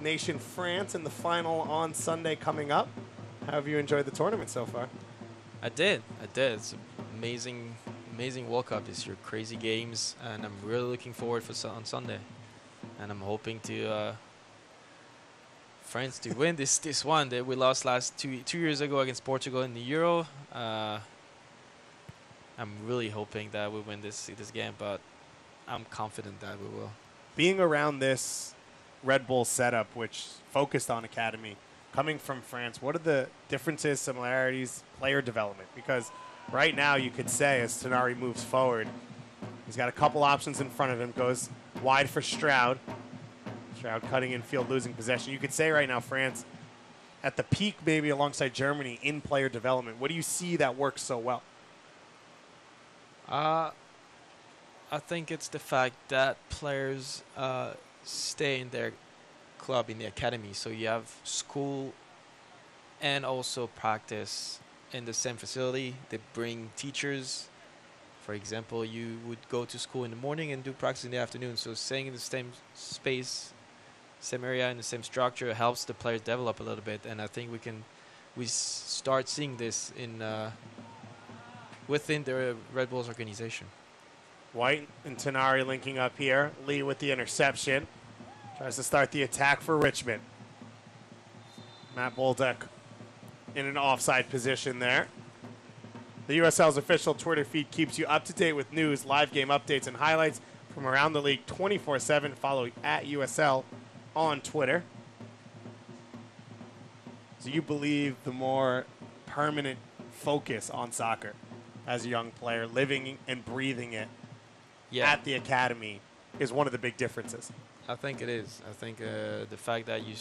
nation, France, in the final on Sunday coming up. How have you enjoyed the tournament so far? I did. It's an amazing World Cup this year. Crazy games, and I'm really looking forward on Sunday. And I'm hoping to France to win this one that we lost last two years ago against Portugal in the Euro. I'm really hoping that we win this game, but I'm confident that we will. Being around this Red Bull setup, which focused on academy, coming from France, what are the differences, similarities, player development? Because right now you could say as Tenari moves forward, he's got a couple options in front of him, goes wide for Stroud. Stroud cutting in field, losing possession. You could say right now France at the peak maybe alongside Germany in player development. What do you see that works so well? I think it's the fact that players stay in their club, in the academy. So you have school and also practice in the same facility. They bring teachers. For example, you would go to school in the morning and do practice in the afternoon. So staying in the same space, same area, in the same structure helps the players develop a little bit. And I think we start seeing this in within the Red Bulls organization. White and Tenari linking up here. Lee with the interception. Tries to start the attack for Richmond. Matt Bolduc in an offside position there. The USL's official Twitter feed keeps you up to date with news, live game updates, and highlights from around the league 24/7. Follow at USL on Twitter. So you believe the more permanent focus on soccer as a young player, living and breathing it at the academy is one of the big differences. I think it is. I think the fact that you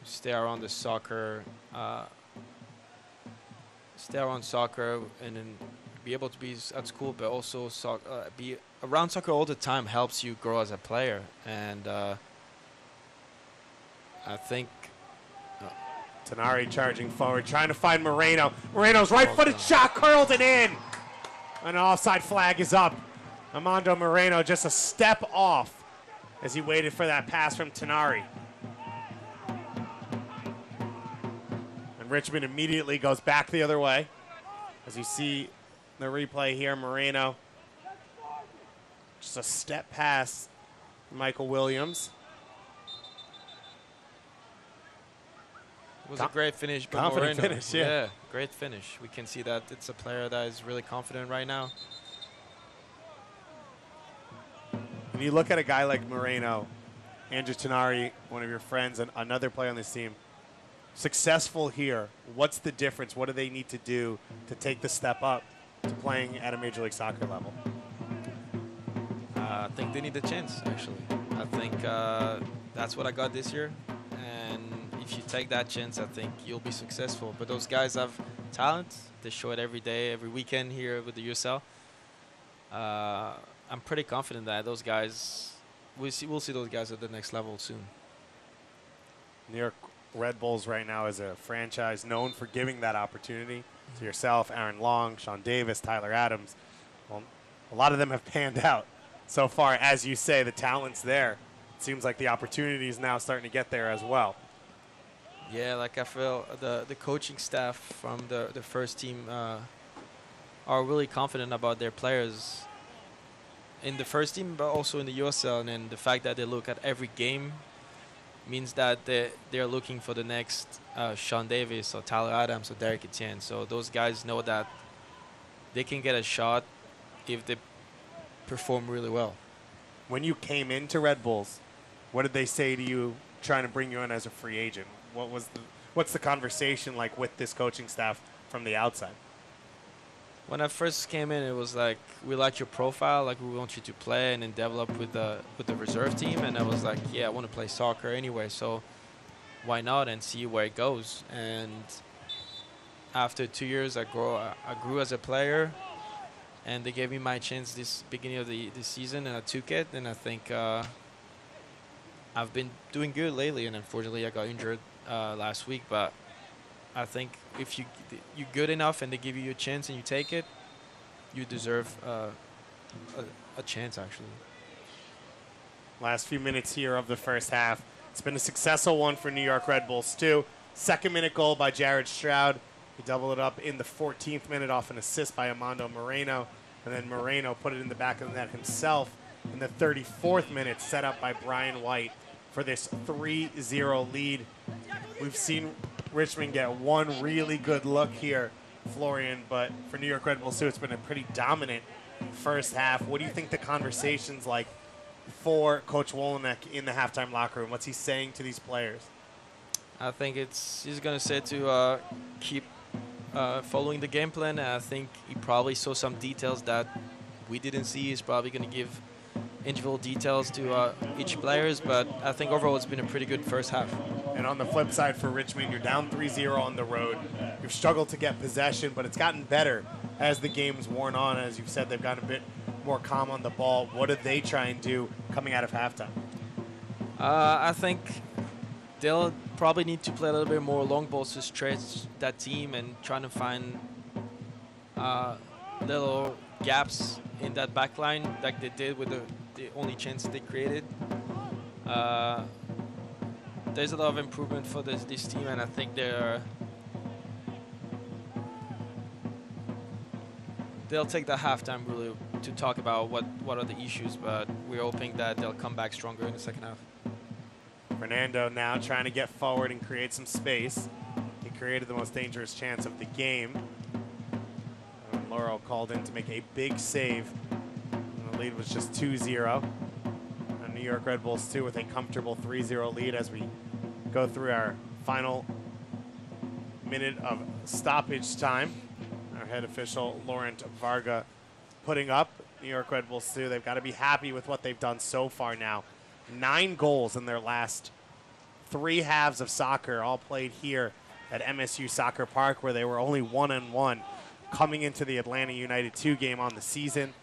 stay around the soccer, and then be able to be at school, but also be around soccer all the time helps you grow as a player. And I think Tenari charging forward, trying to find Moreno. Moreno's right-footed shot curled it in. An offside flag is up. Armando Moreno just a step off as he waited for that pass from Tenari. And Richmond immediately goes back the other way. As you see the replay here, Moreno just a step past Michael Williams. It was a great finish by Confident Moreno. finish, yeah. Great finish. We can see that it's a player that is really confident right now. When you look at a guy like Moreno, Andrew Tenari, one of your friends, and another player on this team, successful here, what's the difference? What do they need to do to take the step up to playing at a Major League Soccer level? I think they need a chance, actually. I think that's what I got this year. And if you take that chance, I think you'll be successful. But those guys have talent. They show it every day, every weekend here with the USL. I'm pretty confident that those guys, we'll see those guys at the next level soon. New York Red Bulls right now is a franchise known for giving that opportunity to yourself, Aaron Long, Sean Davis, Tyler Adams. Well, a lot of them have panned out so far. As you say, the talent's there. It seems like the opportunity is now starting to get there as well. Yeah, like I feel the coaching staff from the first team are really confident about their players in the first team, but also in the USL. And then the fact that they look at every game means that they're looking for the next Sean Davis or Tyler Adams or Derek Etienne. So those guys know that they can get a shot if they perform really well. When you came into Red Bulls, what did they say to you trying to bring you in as a free agent? What's the conversation like with this coaching staff from the outside? When I first came in, it was like, we like your profile, like we want you to play and then develop with the reserve team. And I was like, yeah, I want to play soccer anyway, so why not, and see where it goes. And after 2 years, I grew as a player, and they gave me my chance this beginning of the season, and I took it. And I think I've been doing good lately, and unfortunately I got injured last week, but I think if you're good enough and they give you a chance and you take it, you deserve a chance, actually. Last few minutes here of the first half. It's been a successful one for New York Red Bulls, too. Second-minute goal by Jared Stroud. He doubled it up in the 14th minute off an assist by Armando Moreno. And then Moreno put it in the back of the net himself in the 34th minute, set up by Brian White for this 3-0 lead. We've seen Richmond get one really good look here, Florian, but for New York Red Bulls too, it's been a pretty dominant first half. What do you think the conversation's like for Coach Wolenek in the halftime locker room? What's he saying to these players? I think he's going to say to keep following the game plan. I think he probably saw some details that we didn't see. He's probably going to give individual details to each players, but I think overall it's been a pretty good first half. And on the flip side for Richmond, you're down 3-0 on the road. You've struggled to get possession, but it's gotten better as the game's worn on. As you've said, they've gotten a bit more calm on the ball. What do they try and do coming out of halftime? I think they'll probably need to play a little bit more long balls to stretch that team and trying to find little gaps in that back line like they did with the only chance they created. There's a lot of improvement for this team, and I think they'll take the halftime really to talk about what are the issues, but we're hoping that they'll come back stronger in the second half. Fernando now trying to get forward and create some space. He created the most dangerous chance of the game. And Laurel called in to make a big save. And the lead was just 2-0. And New York Red Bulls too with a comfortable 3-0 lead as we go through our final minute of stoppage time. Our head official, Laurent Varga, putting up New York Red Bulls too. They've got to be happy with what they've done so far now. 9 goals in their last 3 halves of soccer, all played here at MSU Soccer Park, where they were only 1-1 coming into the Atlanta United 2 game on the season.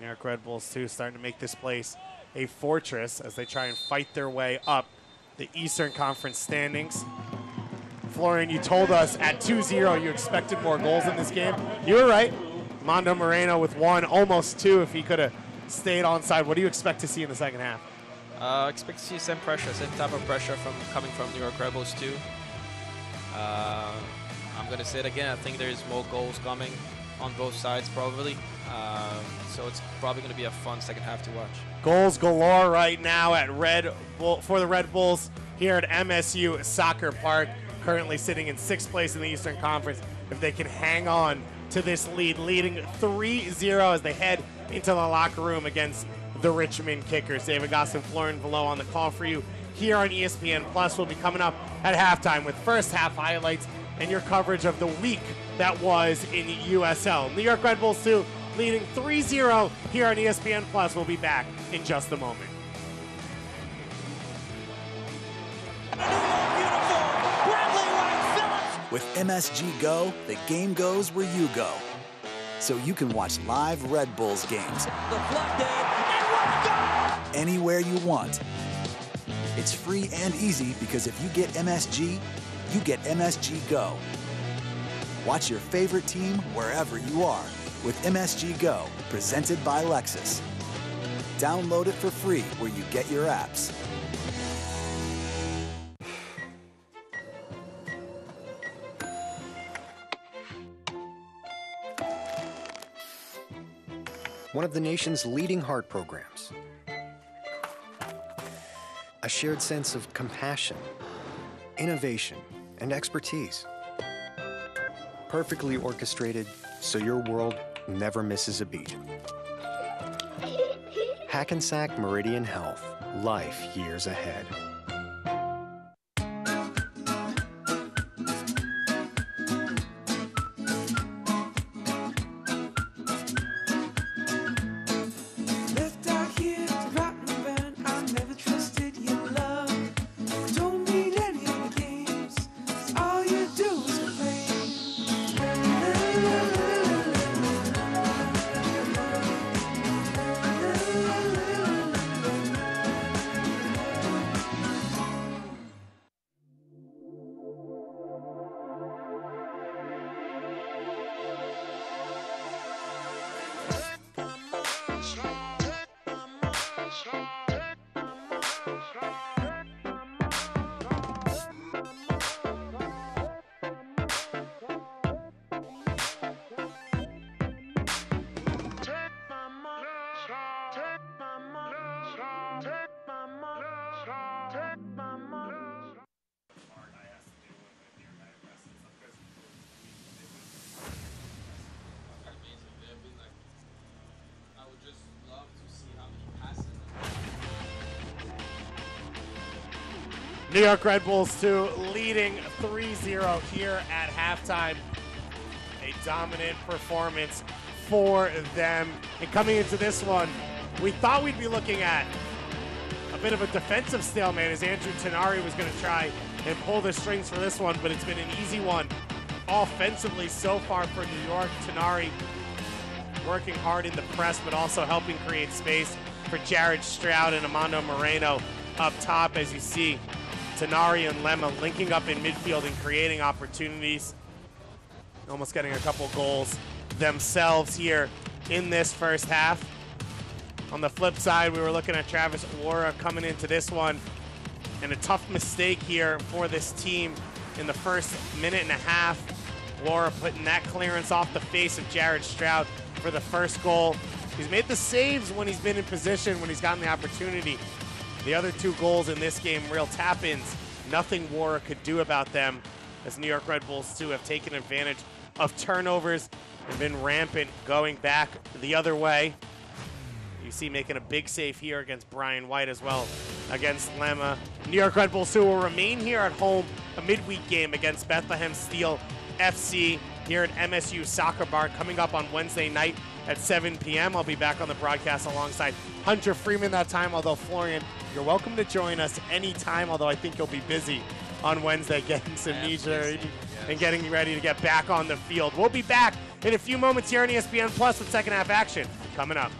New York Red Bulls too starting to make this place a fortress as they try and fight their way up the Eastern Conference standings. Florian, you told us at 2-0 you expected more goals in this game. You were right. Mondo Moreno with 1, almost 2 if he could have stayed onside. What do you expect to see in the second half? Expect to see same type of pressure coming from New York Red Bulls too. I'm going to say it again. I think there's more goals coming on both sides probably. So it's probably going to be a fun second half to watch. Goals galore right now at for the Red Bulls here at MSU Soccer Park. Currently sitting in 6th place in the Eastern Conference. If they can hang on to this lead, leading 3-0 as they head into the locker room against the Richmond Kickers. David Goss and Florian Velo on the call for you here on ESPN Plus. We'll be coming up at halftime with first half highlights and your coverage of the week that was in USL. New York Red Bulls 2 leading 3-0 here on ESPN Plus. We'll be back in just a moment. With MSG Go, the game goes where you go. So you can watch live Red Bulls games anywhere you want. It's free and easy because if you get MSG, you get MSG Go. Watch your favorite team wherever you are with MSG Go, presented by Lexus. Download it for free where you get your apps. One of the nation's leading heart programs. A shared sense of compassion, innovation, and expertise. Perfectly orchestrated so your world never misses a beat. Hackensack Meridian Health. Life years ahead. New York Red Bulls 2 leading 3-0 here at halftime. A dominant performance for them. And coming into this one, we thought we'd be looking at a bit of a defensive stalemate as Andrew Tenari was going to try and pull the strings for this one, but it's been an easy one offensively so far for New York. Tenari working hard in the press, but also helping create space for Jared Stroud and Amando Moreno up top. As you see, Tenari and Lemma linking up in midfield and creating opportunities. Almost getting a couple goals themselves here in this first half. On the flip side, we were looking at Travis Wara coming into this one, and a tough mistake here for this team in the first minute and a half. Wara putting that clearance off the face of Jared Stroud for the first goal. He's made the saves when he's been in position, when he's gotten the opportunity. The other two goals in this game, real tap-ins. Nothing Wara could do about them, as New York Red Bulls 2 have taken advantage of turnovers and been rampant going back the other way. You see making a big save here against Brian White as well against Lemma. New York Red Bulls 2 will remain here at home, a midweek game against Bethlehem Steel FC here at MSU Soccer Bar coming up on Wednesday night at 7 p.m. I'll be back on the broadcast alongside Hunter Freeman that time, although Florian, you're welcome to join us anytime, although I think you'll be busy on Wednesday getting some measure and getting ready to get back on the field. We'll be back in a few moments here on ESPN Plus with second half action coming up.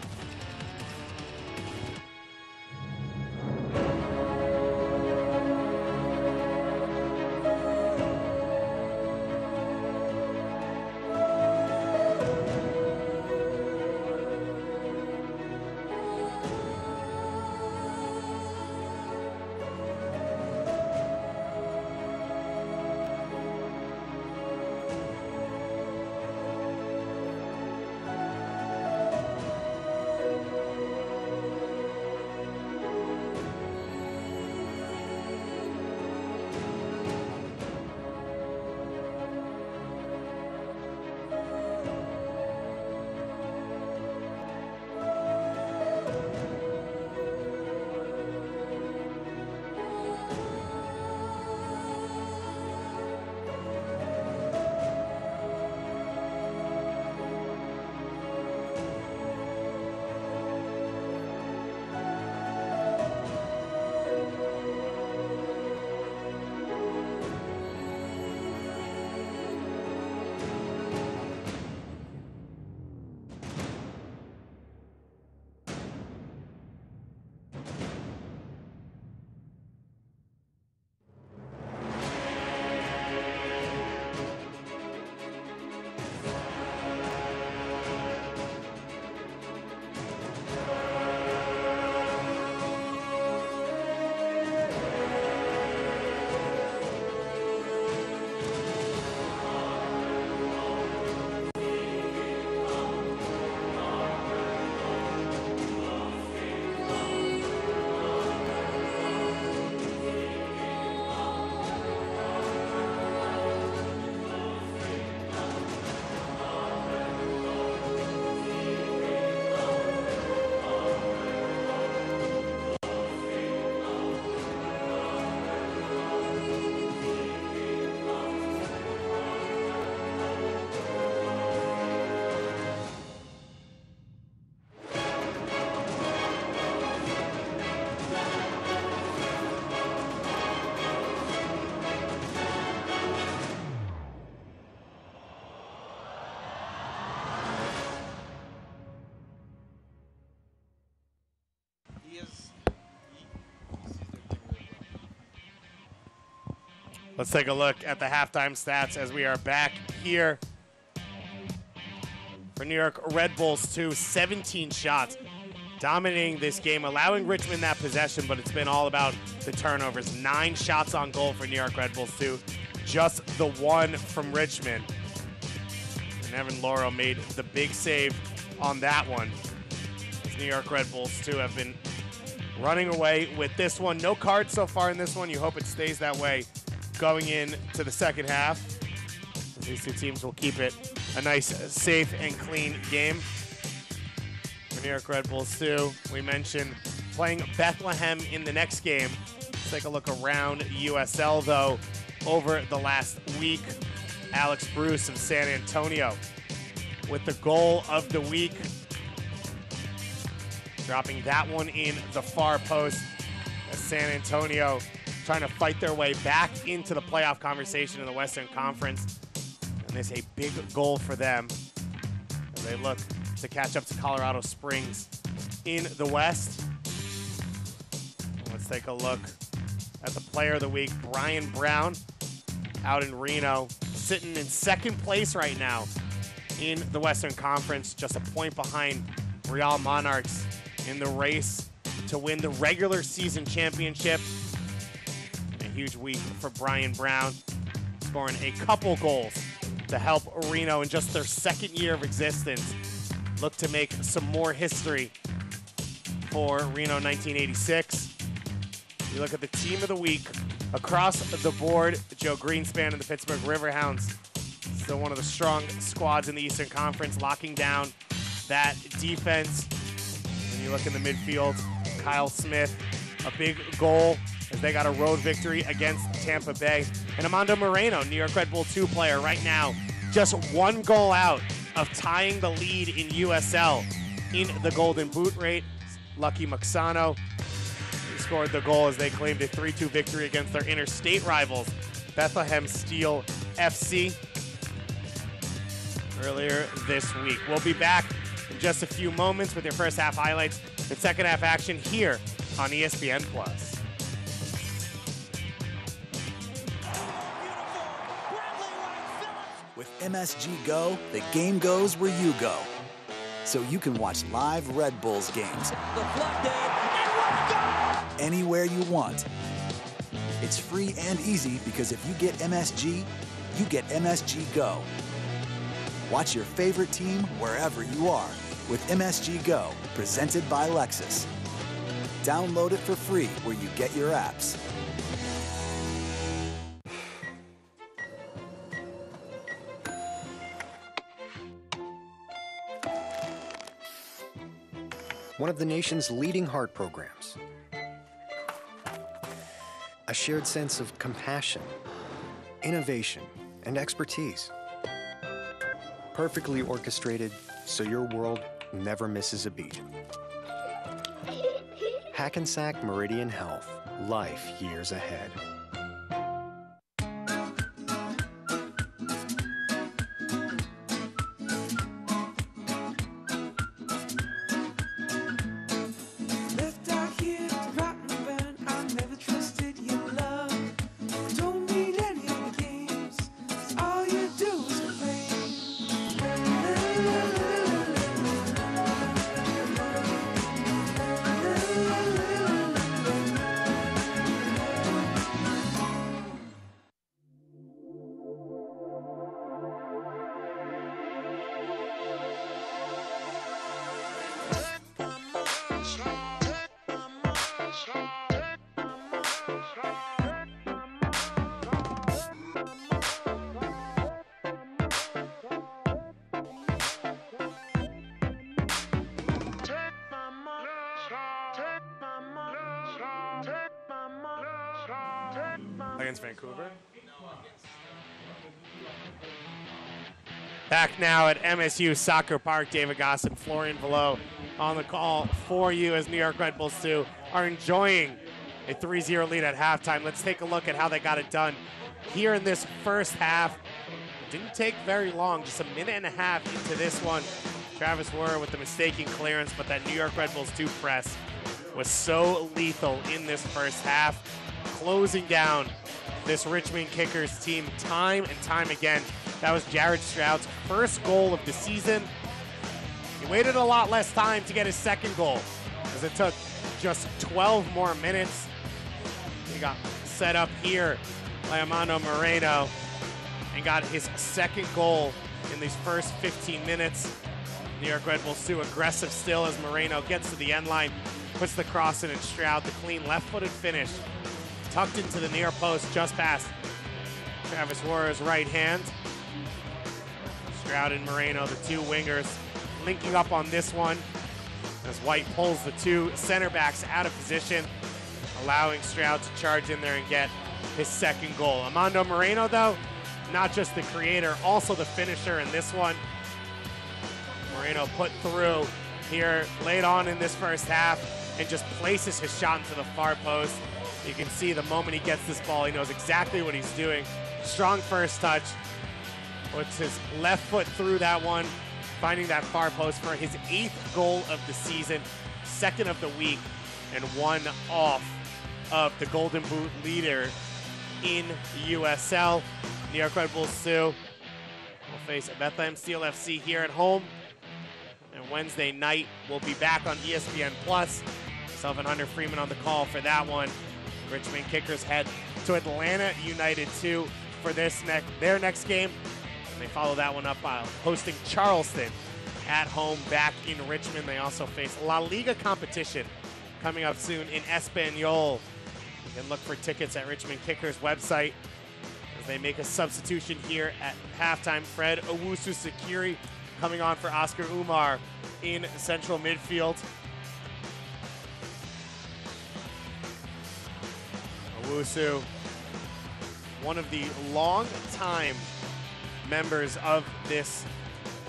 Let's take a look at the halftime stats as we are back here for New York Red Bulls 2. 17 shots, dominating this game, allowing Richmond that possession, but it's been all about the turnovers. 9 shots on goal for New York Red Bulls 2, just the one from Richmond. And Evan Laurel made the big save on that one. As New York Red Bulls 2 have been running away with this one. No cards so far in this one. You hope it stays that way going into the second half. These two teams will keep it a nice, safe, and clean game. For New York Red Bulls 2, we mentioned playing Bethlehem in the next game. Let's take a look around USL, though. Over the last week, Alex Bruce of San Antonio with the goal of the week. Dropping that one in the far post as San Antonio trying to fight their way back into the playoff conversation in the Western Conference. And this is a big goal for them as they look to catch up to Colorado Springs in the West. Let's take a look at the player of the week, Brian Brown, out in Reno, sitting in second place right now in the Western Conference, just a point behind Real Monarchs in the race to win the regular season championship. A huge week for Brian Brown, scoring a couple goals to help Reno in just their second year of existence look to make some more history for Reno 1986. You look at the team of the week across the board, Joe Greenspan and the Pittsburgh Riverhounds. Still one of the strong squads in the Eastern Conference, locking down that defense. When you look in the midfield, Kyle Smith, a big goal as they got a road victory against Tampa Bay. And Armando Moreno, New York Red Bull 2 player right now, just one goal out of tying the lead in USL in the Golden Boot rate. Lucky Maxano scored the goal as they claimed a 3-2 victory against their interstate rivals, Bethlehem Steel FC, earlier this week. We'll be back in just a few moments with your first half highlights and second half action here on ESPN+. With MSG Go, the game goes where you go. So you can watch live Red Bulls games anywhere you want. It's free and easy because if you get MSG, you get MSG Go. Watch your favorite team wherever you are with MSG Go, presented by Lexus. Download it for free where you get your apps. One of the nation's leading heart programs. A shared sense of compassion, innovation, and expertise. Perfectly orchestrated so your world never misses a beat. Hackensack Meridian Health. Life years ahead. Against Vancouver. Back now at MSU Soccer Park, David Goss and Florian Velo on the call for you as New York Red Bulls 2 are enjoying a 3-0 lead at halftime. Let's take a look at how they got it done here in this first half. It didn't take very long, just a minute and a half into this one. Travis Werner with the mistaken clearance, but that New York Red Bulls 2 press was so lethal in this first half, closing down this Richmond Kickers team time and time again. That was Jared Stroud's first goal of the season. He waited a lot less time to get his second goal, as it took just 12 more minutes. He got set up here by Armando Moreno and got his second goal in these first 15 minutes. New York Red Bulls 2 aggressive still as Moreno gets to the end line, puts the cross in, and Stroud, the clean left-footed finish, tucked into the near post just past Travis Werner's right hand. Stroud and Moreno, the two wingers, linking up on this one as White pulls the two center backs out of position. allowing Stroud to charge in there and get his second goal. Armando Moreno, though, not just the creator, also the finisher in this one. Moreno put through here late on in this first half and just places his shot into the far post. You can see the moment he gets this ball, he knows exactly what he's doing. Strong first touch. Puts his left foot through that one, finding that far post for his 8th goal of the season, 2nd of the week, and 1 off of the Golden Boot leader in USL. New York Red Bulls 2 will face Bethlehem Steel FC here at home. And Wednesday night, we'll be back on ESPN+. Myself and Hunter Freeman on the call for that one. Richmond Kickers head to Atlanta United 2 for their next game. And they follow that one up by hosting Charleston at home back in Richmond. They also face La Liga competition coming up soon in Espanol. You can look for tickets at Richmond Kickers website as they make a substitution here at halftime. Fred Owusu-Sakiri coming on for Oscar Umar in central midfield. Owusu, one of the long-time members of this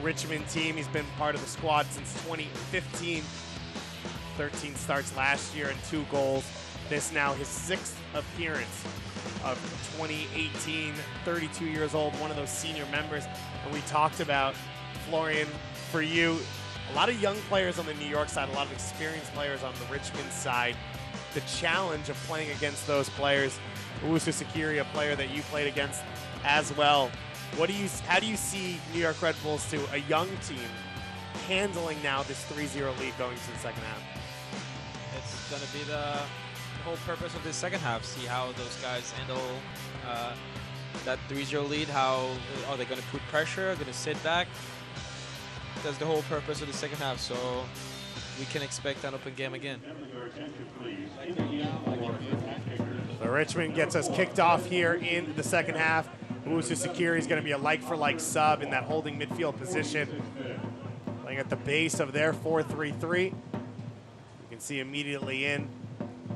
Richmond team. He's been part of the squad since 2015. 13 starts last year and 2 goals. This now his 6th appearance of 2018. 32 years old, one of those senior members. And we talked about, Florian, for you, a lot of young players on the New York side, a lot of experienced players on the Richmond side. The challenge of playing against those players. Owusu-Sakiri, a player that you played against as well. How do you see New York Red Bulls 2, a young team, handling now this 3-0 lead going to the second half? It's going to be the whole purpose of this second half. See how those guys handle that 3-0 lead. How are they going to put pressure? Going to sit back? That's the whole purpose of the second half. So we can expect an open game again. So Richmond gets us kicked off here in the second half. Owusu-Sakiri is going to be a like-for-like sub in that holding midfield position, playing at the base of their 4-3-3. You can see immediately in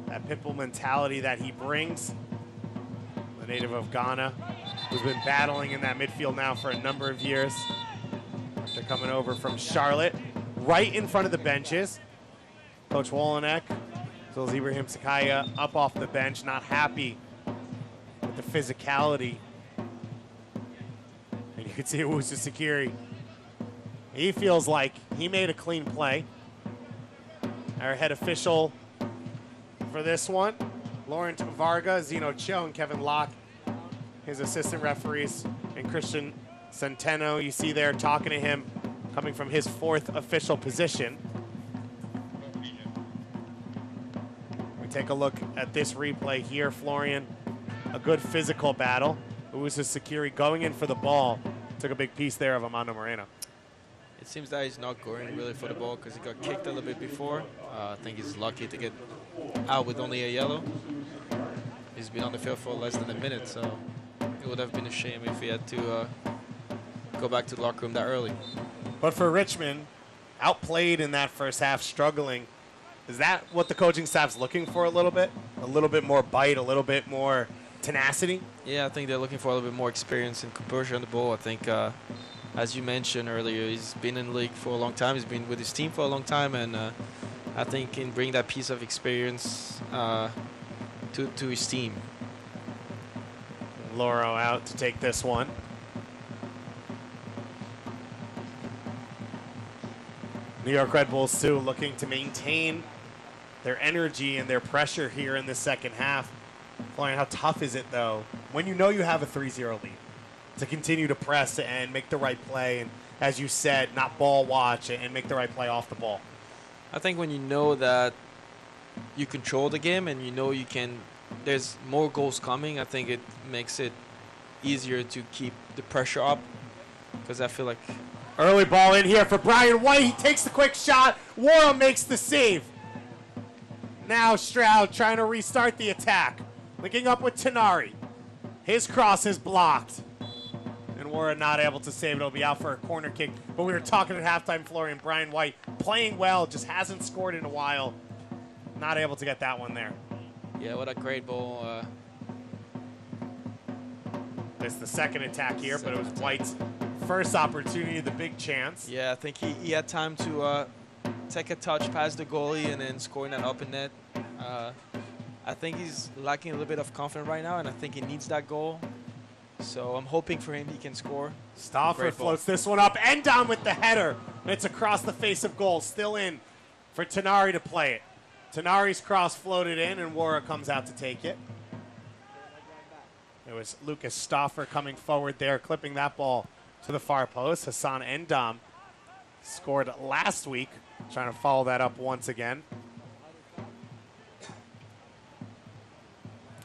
that pitbull mentality that he brings. The native of Ghana, who's been battling in that midfield now for a number of years. They're coming over from Charlotte, right in front of the benches. Coach Wolonek, as well as Ibrahim Sakaya, up off the bench, not happy with the physicality. And you can see Owusu-Sakiri. He feels like he made a clean play. Our head official for this one, Laurent Varga, Zeno Cho, and Kevin Locke. His assistant referees, and Christian Centeno, you see there talking to him, coming from his 4th official position. We take a look at this replay here, Florian. A good physical battle. Owusu-Sakiri going in for the ball. Took a big piece there of Armando Moreno. It seems that he's not going really for the ball because he got kicked a little bit before. I think he's lucky to get out with only a yellow. He's been on the field for less than a minute, so it would have been a shame if he had to go back to the locker room that early. But for Richmond, outplayed in that first half, struggling. Is that what the coaching staff's looking for a little bit? A little bit more bite, a little bit more tenacity? Yeah, I think they're looking for a little bit more experience and composure on the ball. I think, as you mentioned earlier, he's been in the league for a long time. He's been with his team for a long time, and I think he can bring that piece of experience to his team. Loro out to take this one. New York Red Bulls, too, looking to maintain their energy and their pressure here in the second half. Florian, how tough is it, though, when you know you have a 3-0 lead, to continue to press and make the right play and, as you said, not ball watch and make the right play off the ball? I think when you know that you control the game and you know you can, there's more goals coming, I think it makes it easier to keep the pressure up, because I feel like... Early ball in here for Brian White. He takes the quick shot. Wara makes the save. Now Stroud trying to restart the attack. Linking up with Tenari. His cross is blocked. And Wara not able to save it. It'll be out for a corner kick. But we were talking at halftime, Florian. Brian White playing well, just hasn't scored in a while. Not able to get that one there. Yeah, what a great ball. It's the second attack here, but it was White's first opportunity, the big chance. Yeah, I think he had time to take a touch past the goalie and then scoring that up in net. I think he's lacking a little bit of confidence right now, and I think he needs that goal. So I'm hoping for him he can score. Stauffer floats this one up and down with the header. And it's across the face of goal, still in for Tanari to play it. Tanari's cross floated in, and Wara comes out to take it. It was Lucas Stauffer coming forward there, clipping that ball to the far post. Hassan Endam scored last week, trying to follow that up once again.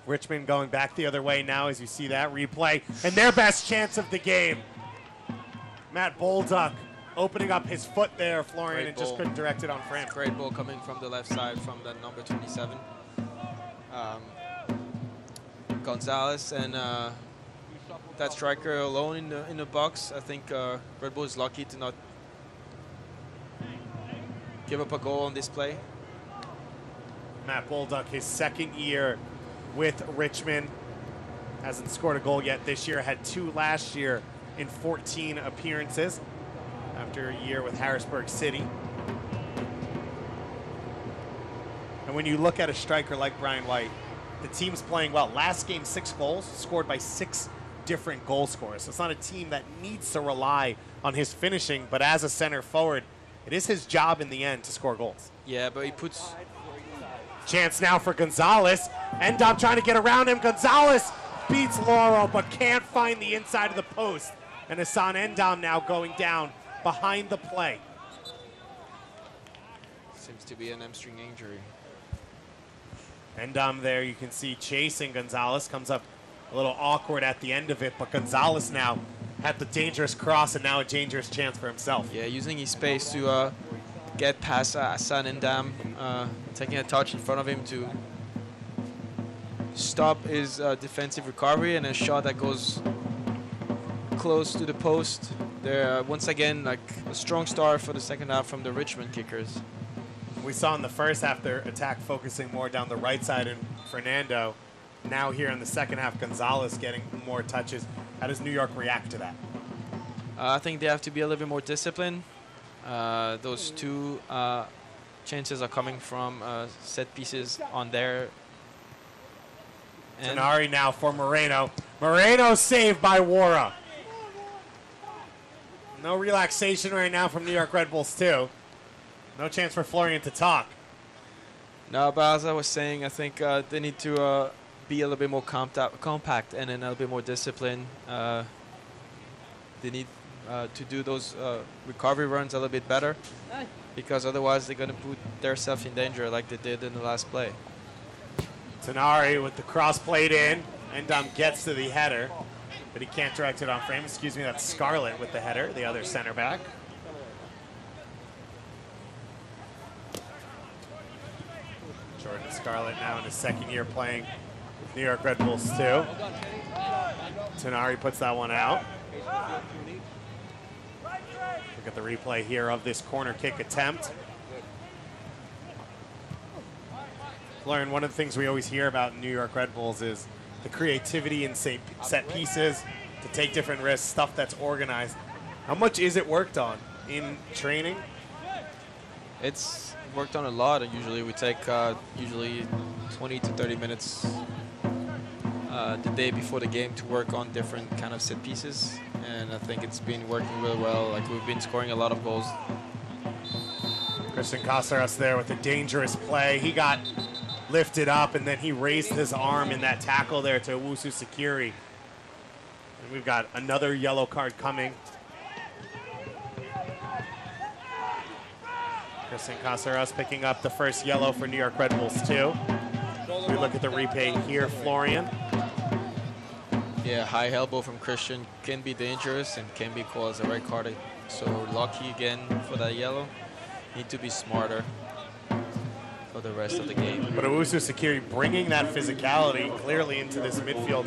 Richmond going back the other way now as you see that replay. And their best chance of the game. Matt Bolduc opening up his foot there, Florian, and just couldn't direct it on frame. Great ball coming from the left side from the number 27. Gonzalez and that striker alone in the box. I think Red Bull is lucky to not give up a goal on this play. Matt Bolduc, his second year with Richmond, hasn't scored a goal yet this year. Had 2 last year in 14 appearances after a year with Harrisburg City. And when you look at a striker like Brian White, the team's playing well. Last game, 6 goals, scored by 6 different goal scorers. So it's not a team that needs to rely on his finishing, but as a center forward, it is his job in the end to score goals. Yeah, but he puts... Chance now for Gonzalez. Endam trying to get around him. Gonzalez beats Lauro, but can't find the inside of the post. And Hassan Endam now going down behind the play. Seems to be an hamstring injury. Endam there, you can see chasing Gonzalez. Comes up a little awkward at the end of it, but Gonzalez now had the dangerous cross and now a dangerous chance for himself. Yeah, using his space to get past Hassan Endam, taking a touch in front of him to stop his defensive recovery, and a shot that goes close to the post. There, once again, like a strong start for the second half from the Richmond kickers. We saw in the first half their attack focusing more down the right side, and Fernando. Now here in the second half, Gonzalez getting more touches. How does New York react to that? I think they have to be a little bit more disciplined. Those 2 chances are coming from set pieces on their end. Tanari now for Moreno. Moreno saved by Wara. No relaxation right now from New York Red Bulls too. No chance for Florian to talk. No, but as I was saying, I think they need to be a little bit more compact and then a little bit more disciplined. They need to do those recovery runs a little bit better, because otherwise they're going to put themselves in danger like they did in the last play. Tanari with the cross played in. Endam gets to the header, but he can't direct it on frame. Excuse me, that's Scarlett with the header, the other center back. Jordan Scarlett now in his second year playing with New York Red Bulls too. Tanari puts that one out. Look at the replay here of this corner kick attempt. Lauren, one of the things we always hear about in New York Red Bulls is the creativity in set pieces, to take different risks, stuff that's organized. How much is it worked on in training? It's worked on a lot, and usually we take usually 20 to 30 minutes the day before the game to work on different kind of set pieces, and I think it's been working really well. Like, we've been scoring a lot of goals. Christian Caceres there with a dangerous play. He got lifted up, and then he raised his arm in that tackle there to Owusu Sakiri. And we've got another yellow card coming. Christian Caceres picking up the first yellow for New York Red Bulls too. We look at the replay here, Florian. Yeah, high elbow from Christian can be dangerous and can be called as a red card. So lucky again for that yellow. Need to be smarter for the rest of the game. But Owusu Sakiri bringing that physicality clearly into this midfield.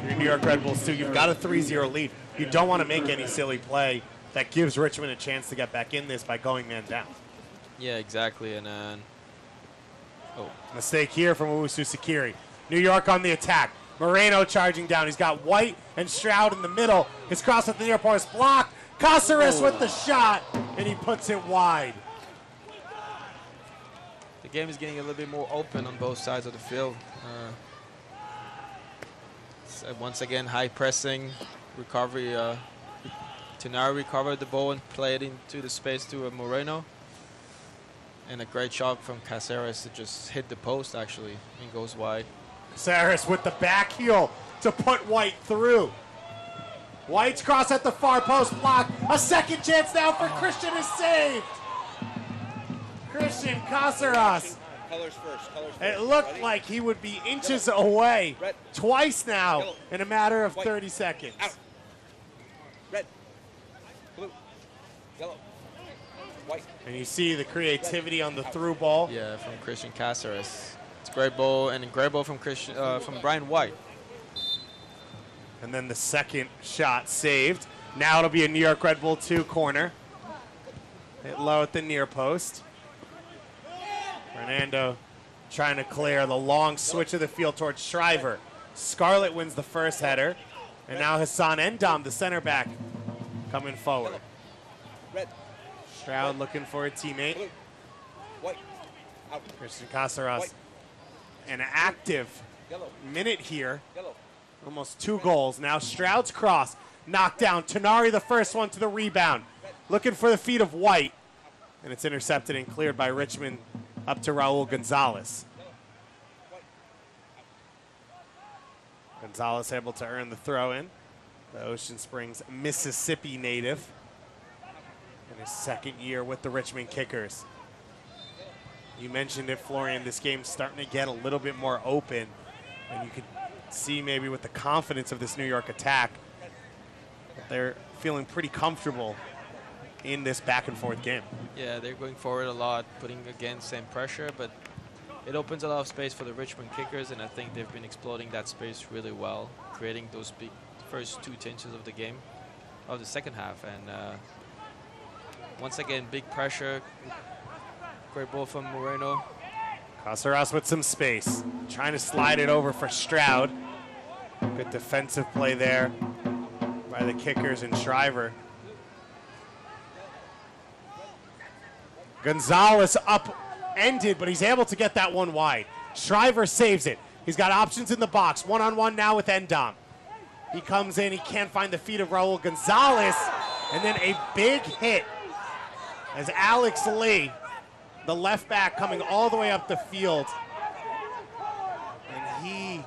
Your New York Red Bulls too. You've got a 3-0 lead. You don't want to make any silly play that gives Richmond a chance to get back in this by going man down. Yeah, exactly. And Oh. Mistake here from Owusu Sakiri. New York on the attack. Moreno charging down. He's got White and Stroud in the middle. His cross at the near post blocked. Caceres with the shot, and he puts it wide. The game is getting a little bit more open on both sides of the field. So once again, high pressing, recovery. Tenari recovered the ball and played into the space to Moreno. And a great shot from Caceres to just hit the post, actually, and goes wide. Caceres with the back heel to put White through. White's cross at the far post block. A second chance now for Christian is saved. Christian Caceres. Colors first. It looked like he would be inches away twice now in a matter of 30 seconds. Out. Red. Blue. Yellow. White. And you see the creativity on the through ball. Yeah, from Christian Caceres. It's a great ball, and a great ball from from Brian White. And then the second shot saved. Now it'll be a New York Red Bull 2 corner. Hit low at the near post. Fernando trying to clear the long switch of the field towards Shriver. Scarlett wins the first header. And now Hassan Endam, the center back, coming forward. Red. Stroud looking for a teammate. Blue. White. Out. Christian Caceres. White. An active Yellow. minute here. Yellow. Almost 2 goals. Now Stroud's cross. Knocked down. Tenari the first one to the rebound. Looking for the feet of White. And it's intercepted and cleared by Richmond up to Raul Gonzalez. Gonzalez able to earn the throw in. The Ocean Springs, Mississippi native. In his second year with the Richmond Kickers. You mentioned it, Florian, this game's starting to get a little bit more open. And you could see maybe with the confidence of this New York attack, that they're feeling pretty comfortable in this back and forth game. Yeah, they're going forward a lot, putting again same pressure, but it opens a lot of space for the Richmond Kickers, and I think they've been exploiting that space really well, creating those big first 2 tensions of the game, of the second half. And once again, big pressure. Great ball from Moreno. Caceres with some space, trying to slide it over for Stroud. Good defensive play there by the Kickers and Shriver. Gonzalez upended, but he's able to get that one wide. Shriver saves it. He's got options in the box. One-on-one now with Endam. He comes in, he can't find the feet of Raul Gonzalez, and then a big hit as Alex Lee, the left back, coming all the way up the field. And he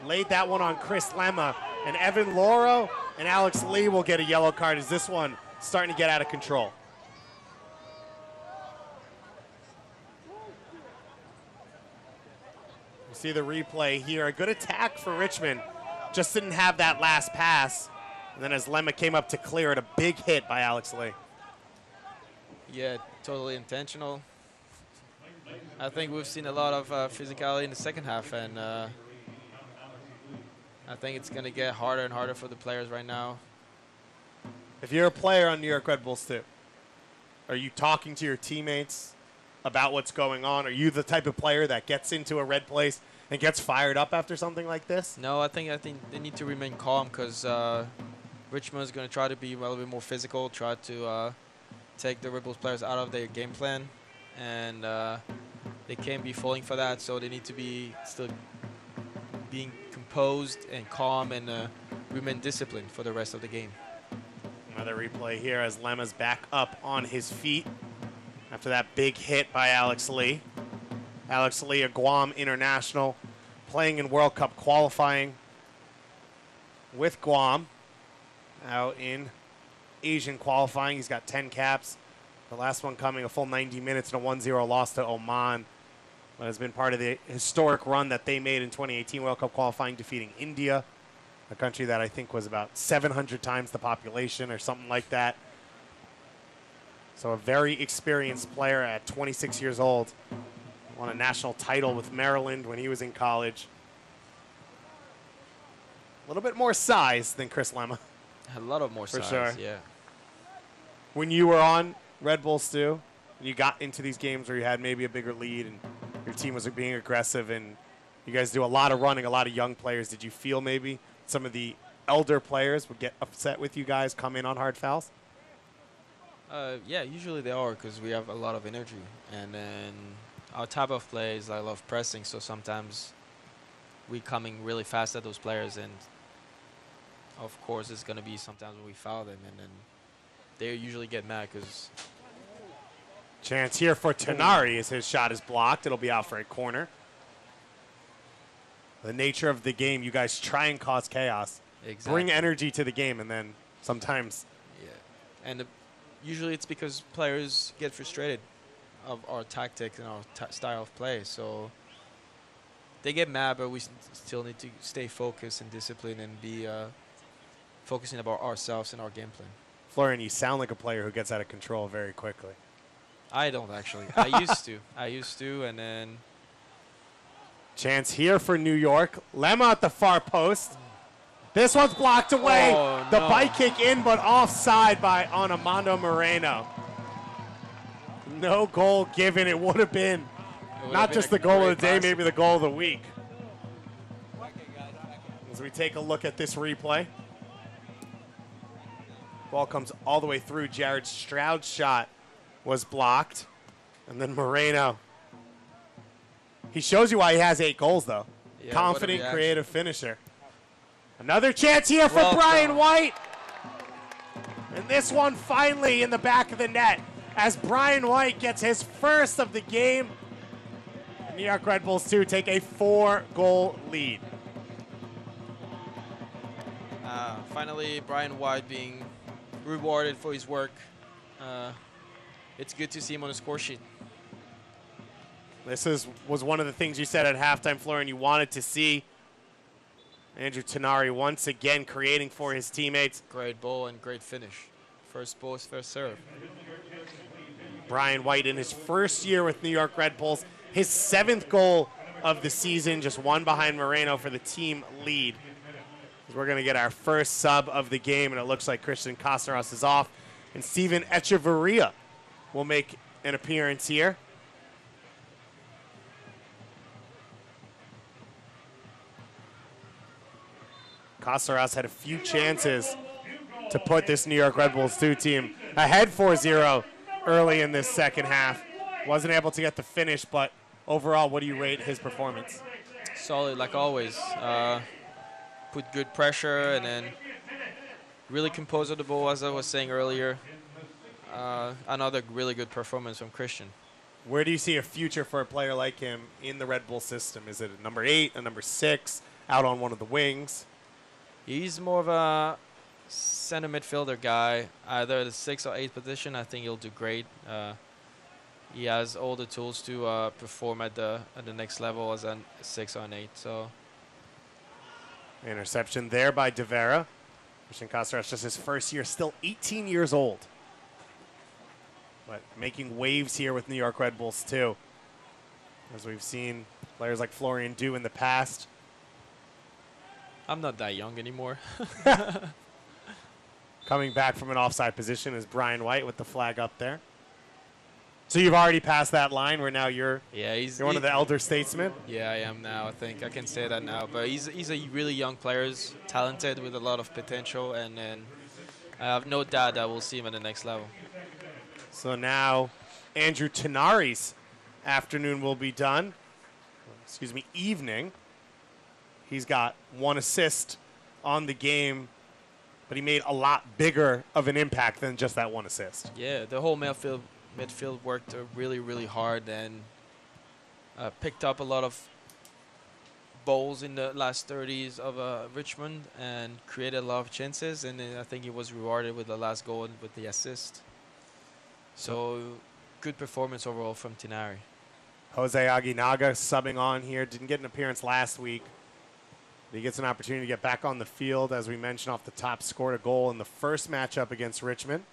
laid that one on Chris Lemma. And Evan Loro and Alex Lee will get a yellow card as this one starting to get out of control. You see the replay here. A good attack for Richmond. Just didn't have that last pass. And then as Lemma came up to clear it, a big hit by Alex Lee. Yeah, totally intentional. I think we've seen a lot of physicality in the second half, and I think it's going to get harder and harder for the players right now. If you're a player on New York Red Bulls too, are you talking to your teammates about what's going on? Are you the type of player that gets into a red place and gets fired up after something like this? No, I think they need to remain calm, because Richmond is going to try to be a little bit more physical, try to take the Red Bulls players out of their game plan, and they can't be falling for that, so they need to be still being composed and calm and remain disciplined for the rest of the game. Another replay here as Lemma's back up on his feet after that big hit by Alex Lee. Alex Lee, a Guam international, playing in World Cup qualifying with Guam out in Asian qualifying. He's got 10 caps. The last one coming a full 90 minutes and a 1-0 loss to Oman. But has been part of the historic run that they made in 2018 World Cup qualifying, defeating India, a country that I think was about 700 times the population or something like that. So a very experienced player at 26 years old. Won a national title with Maryland when he was in college. A little bit more size than Chris Lemma. A lot of more For size, sure. yeah. When you were on Red Bull, Stu, and you got into these games where you had maybe a bigger lead and your team was being aggressive, and you guys do a lot of running, a lot of young players. Did you feel maybe some of the elder players would get upset with you guys, come in on hard fouls? Yeah, usually they are because we have a lot of energy. And then our type of play is I love pressing, so sometimes we coming really fast at those players, and of course it's going to be sometimes when we foul them, and then they usually get mad because... Chance here for Tenari as his shot is blocked. It'll be out for a corner. The nature of the game, you guys try and cause chaos. Exactly. Bring energy to the game, and then sometimes... Yeah. And usually it's because players get frustrated of our tactics and our style of play. So they get mad, but we still need to stay focused and disciplined and be focusing about ourselves and our game plan. Florian, you sound like a player who gets out of control very quickly. I don't actually. I used to, and then... Chance here for New York. Lemma at the far post. This one's blocked away. Oh, the no. bite kick in, but offside on Armando Moreno. No goal given. It would have been not just the goal of the day, maybe the goal of the week. As we take a look at this replay. Ball comes all the way through. Jared Stroud's shot was blocked. And then Moreno. He shows you why he has 8 goals, though. Yeah, confident, creative finisher. Another chance here for Brian White. And this one finally in the back of the net as Brian White gets his first of the game. The New York Red Bulls 2 take a 4-goal lead. Finally, Brian White being rewarded for his work. It's good to see him on the score sheet. This was one of the things you said at halftime, Florian, you wanted to see. Andrew Tenari once again creating for his teammates. Great ball and great finish. First ball, first serve. Brian White in his first year with New York Red Bulls, his 7th goal of the season, just one behind Moreno for the team lead. We're going to get our first sub of the game, and it looks like Christian Casaras is off, and Steven Echeverria will make an appearance here. Casaras had a few chances to put this New York Red Bulls 2 team ahead 4-0 early in this second half. Wasn't able to get the finish, but overall, what do you rate his performance? Solid, like always. Put good pressure and then really compose of the ball, as I was saying earlier. Another really good performance from Christian. Where do you see a future for a player like him in the Red Bull system? Is it a number 8, a number 6, out on one of the wings? He's more of a center midfielder guy, either the 6 or 8 position. I think he'll do great. He has all the tools to perform at the next level as a 6 or an 8. So interception there by De Vera. Christian Casares, just his first year, still 18 years old, but making waves here with New York Red Bulls too, as we've seen players like Florian do in the past. I'm not that young anymore. Coming back from an offside position is Brian White with the flag up there. So you've already passed that line where now you're one of the elder statesmen? Yeah, I am now. I think I can say that now. But he's a really young player, he's talented with a lot of potential, and I have no doubt that we'll see him at the next level. So now Andrew Tenari's afternoon will be done. Excuse me, evening. He's got 1 assist on the game, but he made a lot bigger of an impact than just that 1 assist. Yeah, the whole midfield worked really, really hard and picked up a lot of balls in the last 30s of Richmond and created a lot of chances, and then I think he was rewarded with the last goal and with the assist. So good performance overall from Tenari. Jose Aguinaga subbing on here. Didn't get an appearance last week. He gets an opportunity to get back on the field, as we mentioned off the top, scored a goal in the first matchup against Richmond.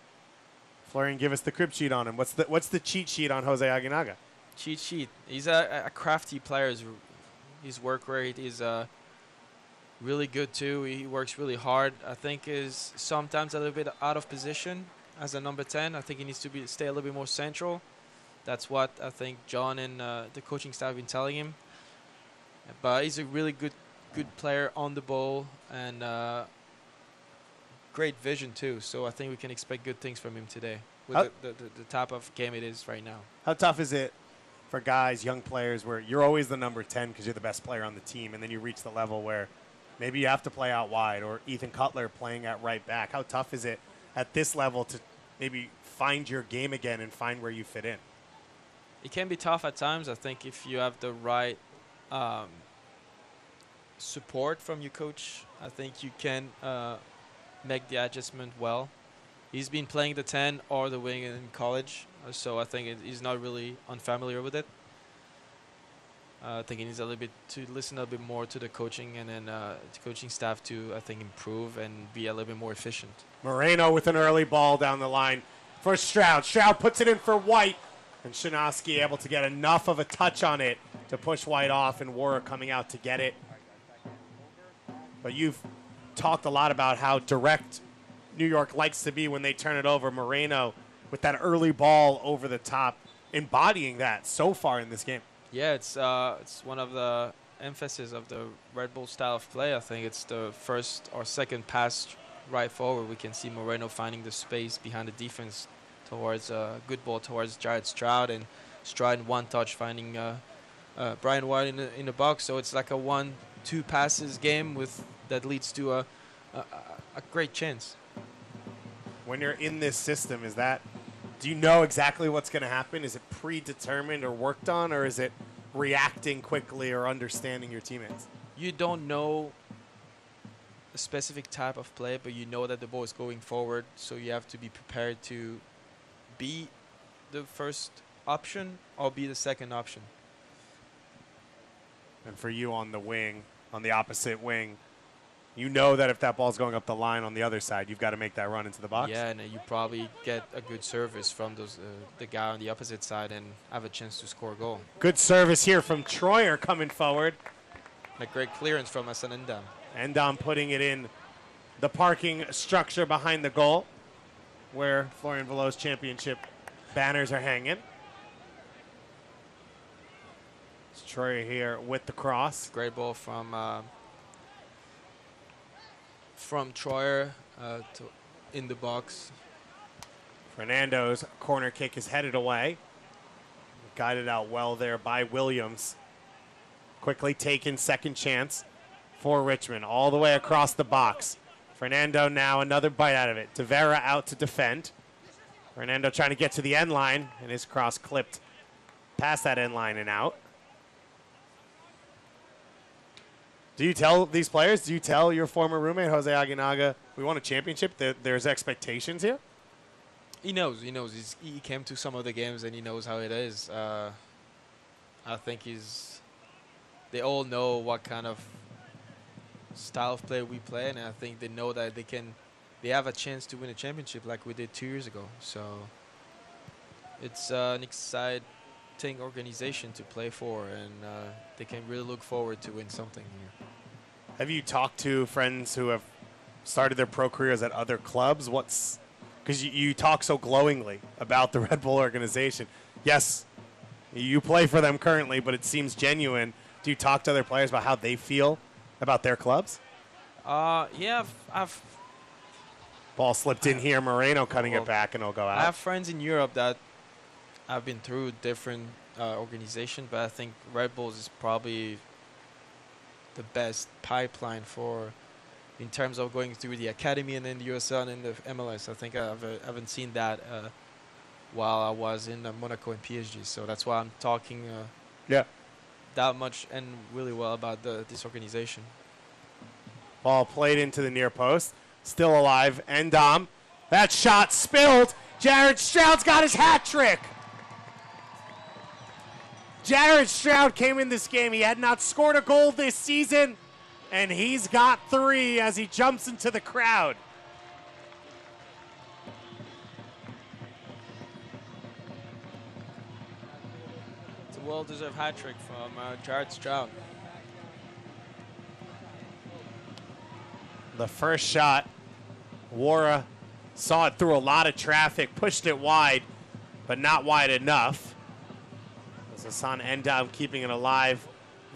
Florian, give us the crib sheet on him. What's the cheat sheet on Jose Aguinaga? Cheat sheet. He's a crafty player. His work rate is really good too. He works really hard. I think is sometimes a little bit out of position as a number 10. I think he needs to stay a little bit more central. That's what I think John and the coaching staff have been telling him. But he's a really good player on the ball and great vision too. So I think we can expect good things from him today with the type of game it is right now. How tough is it for guys, young players, where you're always the number 10 because you're the best player on the team, and then you reach the level where maybe you have to play out wide, or Ethan Cutler playing at right back? How tough is it at this level to maybe find your game again and find where you fit in? It can be tough at times. I think if you have the right support from your coach, I think you can make the adjustment well. He's been playing the 10 or the wing in college, so I think he's not really unfamiliar with it. I think he needs a little bit to listen a bit more to the coaching and then the coaching staff to, I think, improve and be a little bit more efficient. Moreno with an early ball down the line for Stroud. Stroud puts it in for White, and Shinosky able to get enough of a touch on it to push White off, and Wara coming out to get it. But you've talked a lot about how direct New York likes to be when they turn it over. Moreno with that early ball over the top, embodying that so far in this game. Yeah, it's one of the emphasis of the Red Bull style of play. I think it's the first or second pass right forward. We can see Moreno finding the space behind the defense towards a good ball towards Jared Stroud, and Stroud in one touch finding Brian White in the box. So it's like a 1-2 passes game that leads to a great chance. When you're in this system, do you know exactly what's going to happen? Is it predetermined or worked on, or is it reacting quickly or understanding your teammates? You don't know a specific type of play, but you know that the ball is going forward, so you have to be prepared to be the first option or be the second option. And for you on the wing, on the opposite wing, you know that if that ball's going up the line on the other side, you've got to make that run into the box. Yeah, and you probably get a good service from the guy on the opposite side and have a chance to score a goal. Good service here from Troyer coming forward. And a great clearance from Hassan Endam. Endam putting it in the parking structure behind the goal where Florian Valot's championship banners are hanging. It's Troyer here with the cross. Great ball from Troyer in the box. Fernando's corner kick is headed away. Guided out well there by Williams. Quickly taken, second chance for Richmond. All the way across the box. Fernando now another bite out of it. Tavera out to defend. Fernando trying to get to the end line, and his cross clipped past that end line and out. Do you tell these players, do you tell your former roommate, Jose Aguinaga, we won a championship, there's expectations here? He knows. He came to some of the games and he knows how it is. I think they all know what kind of style of play we play, and I think they know that they have a chance to win a championship like we did 2 years ago. So it's an exciting organization to play for, and they can really look forward to win something here. Have you talked to friends who have started their pro careers at other clubs? Because you talk so glowingly about the Red Bull organization. Yes, you play for them currently, but it seems genuine. Do you talk to other players about how they feel about their clubs? Yeah, I've ball slipped in here. Moreno cutting it back, and it'll go out. I have friends in Europe that have been through different organizations, but I think Red Bulls is probably the best pipeline in terms of going through the academy and then the USL and in the MLS. I think I haven't seen that while I was in Monaco and PSG. So that's why I'm talking that much and really well about this organization. Ball played into the near post. Still alive. Endam. That shot spilled. Jared Stroud's got his hat trick. Jared Stroud came in this game. He had not scored a goal this season, and he's got 3 as he jumps into the crowd. It's a well-deserved hat trick from Jared Stroud. The first shot, Wara saw it through a lot of traffic, pushed it wide, but not wide enough. Hassan Endam keeping it alive.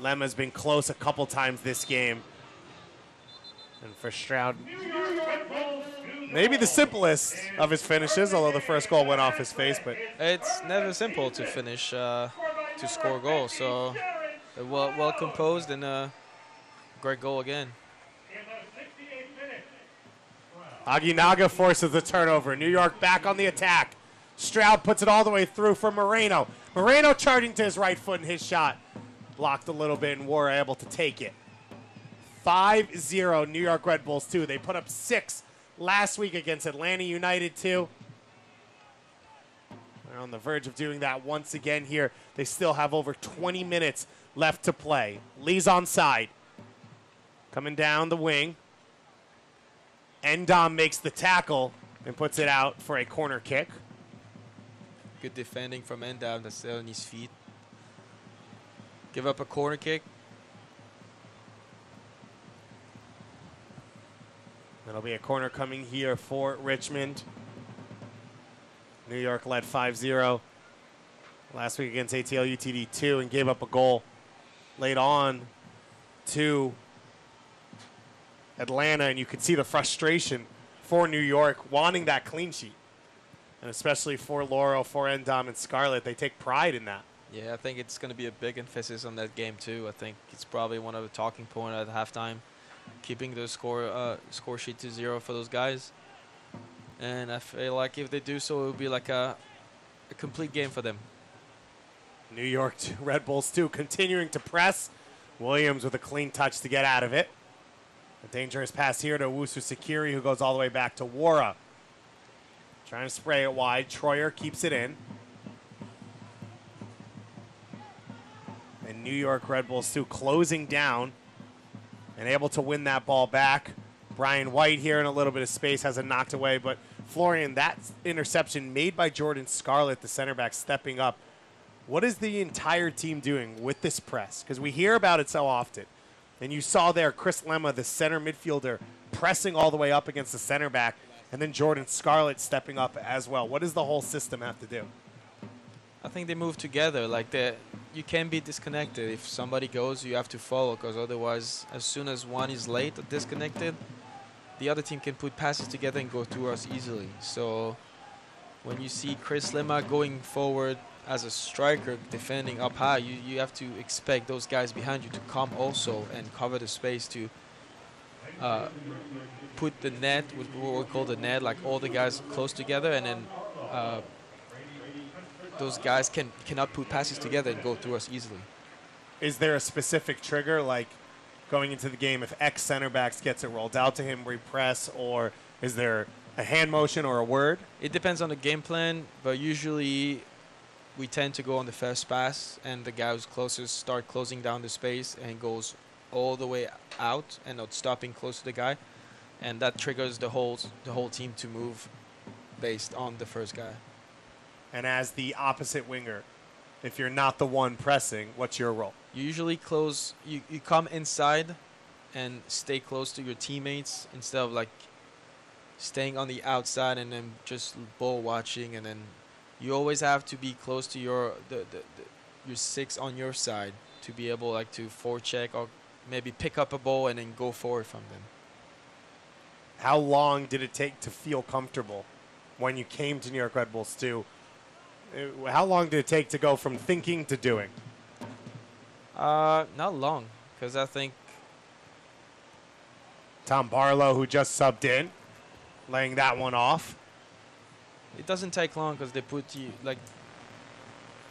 Lemma's been close a couple times this game. And for Stroud, maybe the simplest of his finishes, although the first goal went off his face. But It's never simple to finish, to score goals. So well composed and a great goal again. Aguinaga forces the turnover. New York back on the attack. Stroud puts it all the way through for Moreno. Moreno charging to his right foot in his shot. Blocked a little bit and War able to take it. 5-0 New York Red Bulls 2. They put up 6 last week against Atlanta United 2. They're on the verge of doing that once again here. They still have over 20 minutes left to play. Lee's on side. Coming down the wing. Endom makes the tackle and puts it out for a corner kick. Good defending from Endam that's still on his feet. Give up a corner kick. That'll be a corner coming here for Richmond. New York led 5-0 last week against ATL UTD 2 and gave up a goal late on to Atlanta, and you could see the frustration for New York wanting that clean sheet. And especially for Laurel, for Endom, and Scarlett, they take pride in that. Yeah, I think it's going to be a big emphasis on that game too. I think it's probably one of the talking points at halftime, keeping the score sheet to 0 for those guys. And I feel like if they do so, it will be like a complete game for them. New York Red Bulls 2 continuing to press. Williams with a clean touch to get out of it. A dangerous pass here to Owusu Sakiri, who goes all the way back to Wara. Trying to spray it wide. Troyer keeps it in. And New York Red Bulls 2 closing down and able to win that ball back. Brian White here in a little bit of space has it knocked away. But Florian, that interception made by Jordan Scarlett, the center back, stepping up. What is the entire team doing with this press? Because we hear about it so often. And you saw there Chris Lemma, the center midfielder, pressing all the way up against the center back, and then Jordan Scarlett stepping up as well. What does the whole system have to do? I think they move together. Like you can't be disconnected. If somebody goes, you have to follow, because otherwise, as soon as one is late or disconnected, the other team can put passes together and go through us easily. So when you see Chris Lemma going forward as a striker defending up high, you have to expect those guys behind you to come also and cover the space to put the net, what we call the net, like all the guys close together, and then those guys cannot put passes together and go through us easily. Is there a specific trigger, like going into the game, if X center backs gets it rolled out to him, we press, or is there a hand motion or a word? It depends on the game plan, but usually we tend to go on the first pass, and the guy who's closest start closing down the space and goes all the way out and not stopping close to the guy, and that triggers the whole team to move based on the first guy. And as the opposite winger, if you're not the one pressing, what's your role? You usually close. You come inside and stay close to your teammates instead of like staying on the outside and then just ball watching, and then you always have to be close to your 6 on your side to be able like to forecheck or maybe pick up a ball and then go forward from them. How long did it take to feel comfortable when you came to New York Red Bulls 2? How long did it take to go from thinking to doing? Not long, because I think Tom Barlow, who just subbed in, laying that one off. it doesn't take long, because they put you like.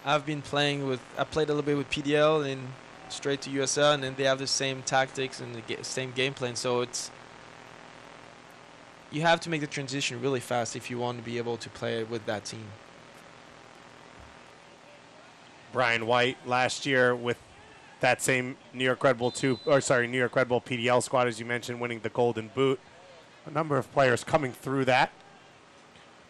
I played a little bit with PDL and straight to USL, and then they have the same tactics and the same game plan. So you have to make the transition really fast if you want to be able to play with that team. Brian White last year with that same New York Red Bull PDL squad, as you mentioned, winning the Golden Boot. A number of players coming through that.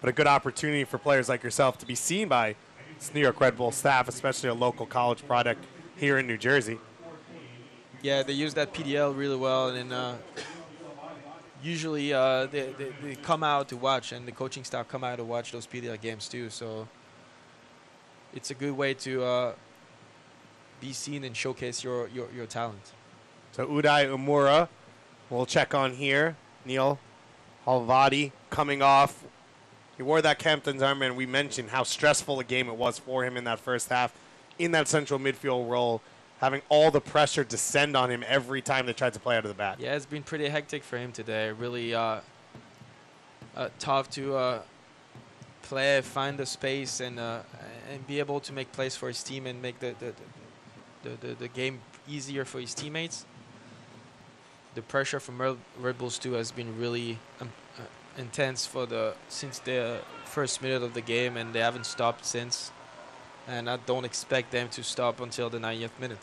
But a good opportunity for players like yourself to be seen by this New York Red Bull staff, especially a local college product here in New Jersey. Yeah, they use that PDL really well, and usually they come out to watch, and the coaching staff come out to watch those PDL games too. So it's a good way to be seen and showcase your talent. So Uday Umura, we'll check on here. Neil Halvadi coming off. He wore that captain's armband, and we mentioned how stressful a game it was for him in that first half, in that central midfield role, having all the pressure descend on him every time they tried to play out of the bat. Yeah, it's been pretty hectic for him today. Really tough to play, find the space, and be able to make plays for his team and make the game easier for his teammates. The pressure from Red Bulls too has been really intense since the first minute of the game, and they haven't stopped since. And I don't expect them to stop until the 90th minute.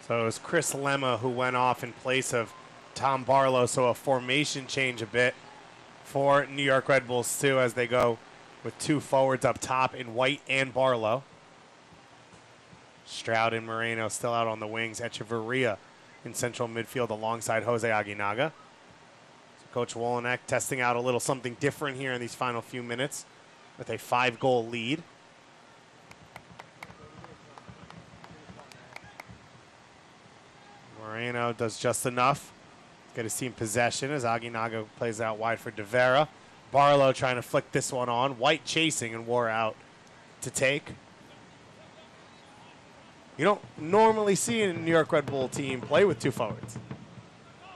So it was Chris Lemma who went off in place of Tom Barlow, so a formation change a bit for New York Red Bulls too, as they go with two forwards up top in White and Barlow. Stroud and Moreno still out on the wings. Echeverria in central midfield alongside Jose Aguinaga. So Coach Wolenek testing out a little something different here in these final few minutes with a 5-goal lead. Moreno does just enough. Get his team possession as Aguinaga plays out wide for De Vera. Barlow trying to flick this one on. White chasing and wore out to take. You don't normally see a New York Red Bull team play with two forwards.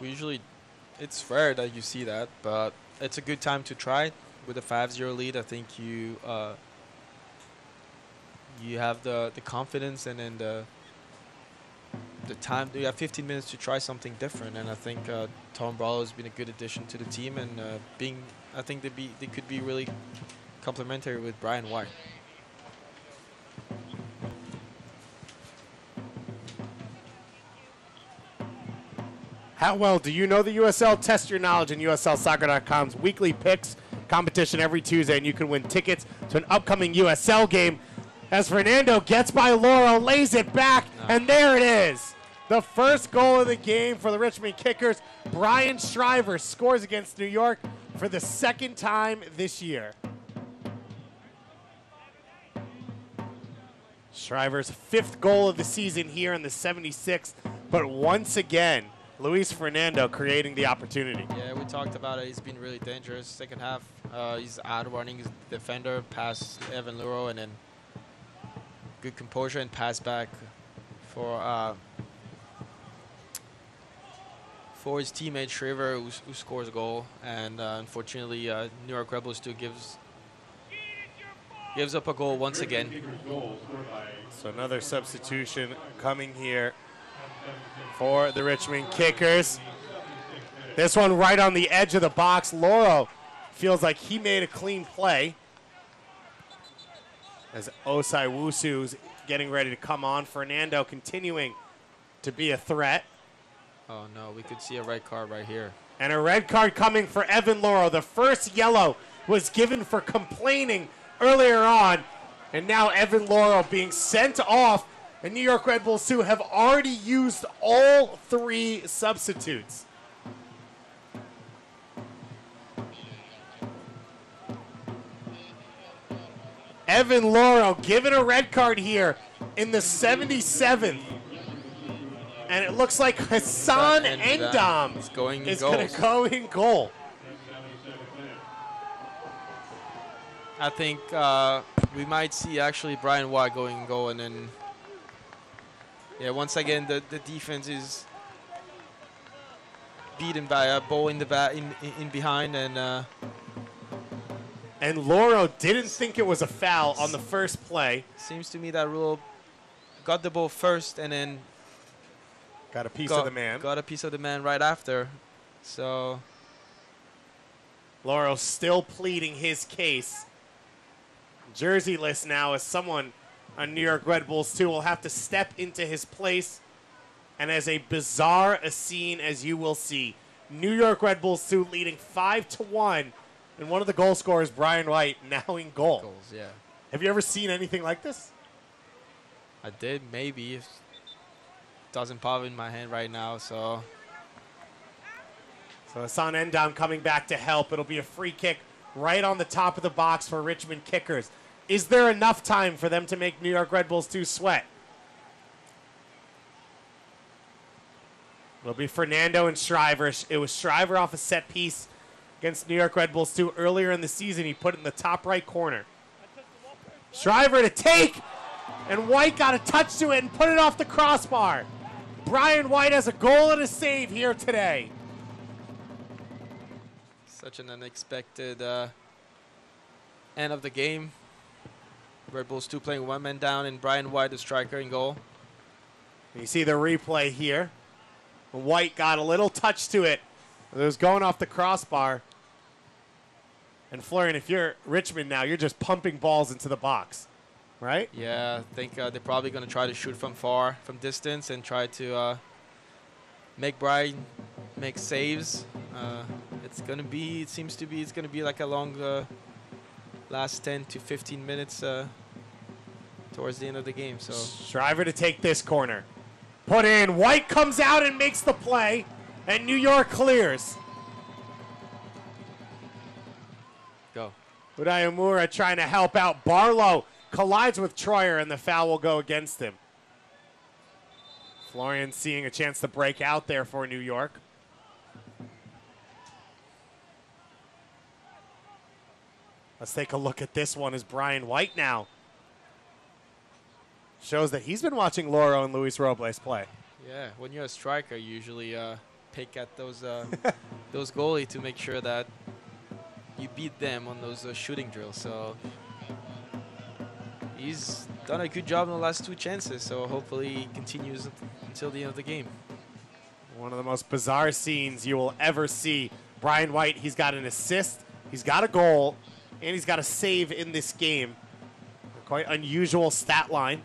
It's rare that you see that, but it's a good time to try it. With a 5-0 lead, I think you have the confidence and then the time. You have 15 minutes to try something different, and I think Tom Barlow has been a good addition to the team, and I think they could be really complementary with Brian White. How well do you know the USL? Test your knowledge in USLsoccer.com's weekly picks competition every Tuesday, and you can win tickets to an upcoming USL game. As Fernando gets by Lauro, lays it back, and there it is. The first goal of the game for the Richmond Kickers. Brian Shriver scores against New York for the second time this year. Shriver's 5th goal of the season here in the 76th, but once again, Luis Fernando creating the opportunity. Yeah, we talked about it. He's been really dangerous. Second half, he's outrunning his defender, past Evan Luro, and then good composure and pass back for his teammate Shriver, who scores a goal. And unfortunately, New York Red Bulls still gives up a goal once again. So another substitution coming here for the Richmond Kickers. This one right on the edge of the box. Lauro feels like he made a clean play as Osai Wusu's getting ready to come on. Fernando continuing to be a threat. Oh no, we could see a red card right here. And a red card coming for Evan Lauro. The first yellow was given for complaining earlier on, and now Evan Lauro being sent off. And New York Red Bulls 2 have already used all 3 substitutes. Evan Lauro given a red card here in the 77th. And it looks like Hassan Endam is going to go in goal. I think we might see actually Brian White going in goal, and then once again the defense is beaten by a ball in the back in behind, and Lauro didn't think it was a foul on the first play. Seems to me that Rule got the ball first and then got a piece of the man. Got a piece of the man right after. So Lauro still pleading his case. Jerseyless now as someone on New York Red Bulls 2 will have to step into his place. And as a bizarre a scene as you will see, New York Red Bulls 2 leading 5-1. And one of the goal scorers, Brian White, now in goal. Goals, yeah. Have you ever seen anything like this? I did, maybe. It doesn't pop in my hand right now, so Hassan Endam coming back to help. It'll be a free kick right on the top of the box for Richmond Kickers. Is there enough time for them to make New York Red Bulls 2 sweat? It'll be Fernando and Shriver. It was Shriver off a set piece against New York Red Bulls 2 earlier in the season. He put it in the top right corner. Shriver to take, and White got a touch to it and put it off the crossbar. Brian White has a goal and a save here today. Such an unexpected end of the game. Red Bulls 2 playing one man down, and Brian White, the striker, in goal. You see the replay here. White got a little touch to it. It was going off the crossbar. And Florian, if you're Richmond now, you're just pumping balls into the box, right? Yeah, I think they're probably going to try to shoot from far, from distance, and try to make Brian make saves. It's going to be, it seems to be, it's going to be like a long last 10 to 15 minutes towards the end of the game. So Shriver to take this corner. Put in. White comes out and makes the play, and New York clears. Go. Udayamura trying to help out. Barlow collides with Troyer, and the foul will go against him. Florian seeing a chance to break out there for New York. Let's take a look at this one as Brian White now shows that he's been watching Loro and Luis Robles play. Yeah, when you're a striker, you usually pick at those those goalie to make sure that you beat them on those shooting drills. So he's done a good job in the last 2 chances. So hopefully he continues until the end of the game. One of the most bizarre scenes you will ever see. Brian White, he's got an assist, he's got a goal, and he's got a save in this game. A quite unusual stat line.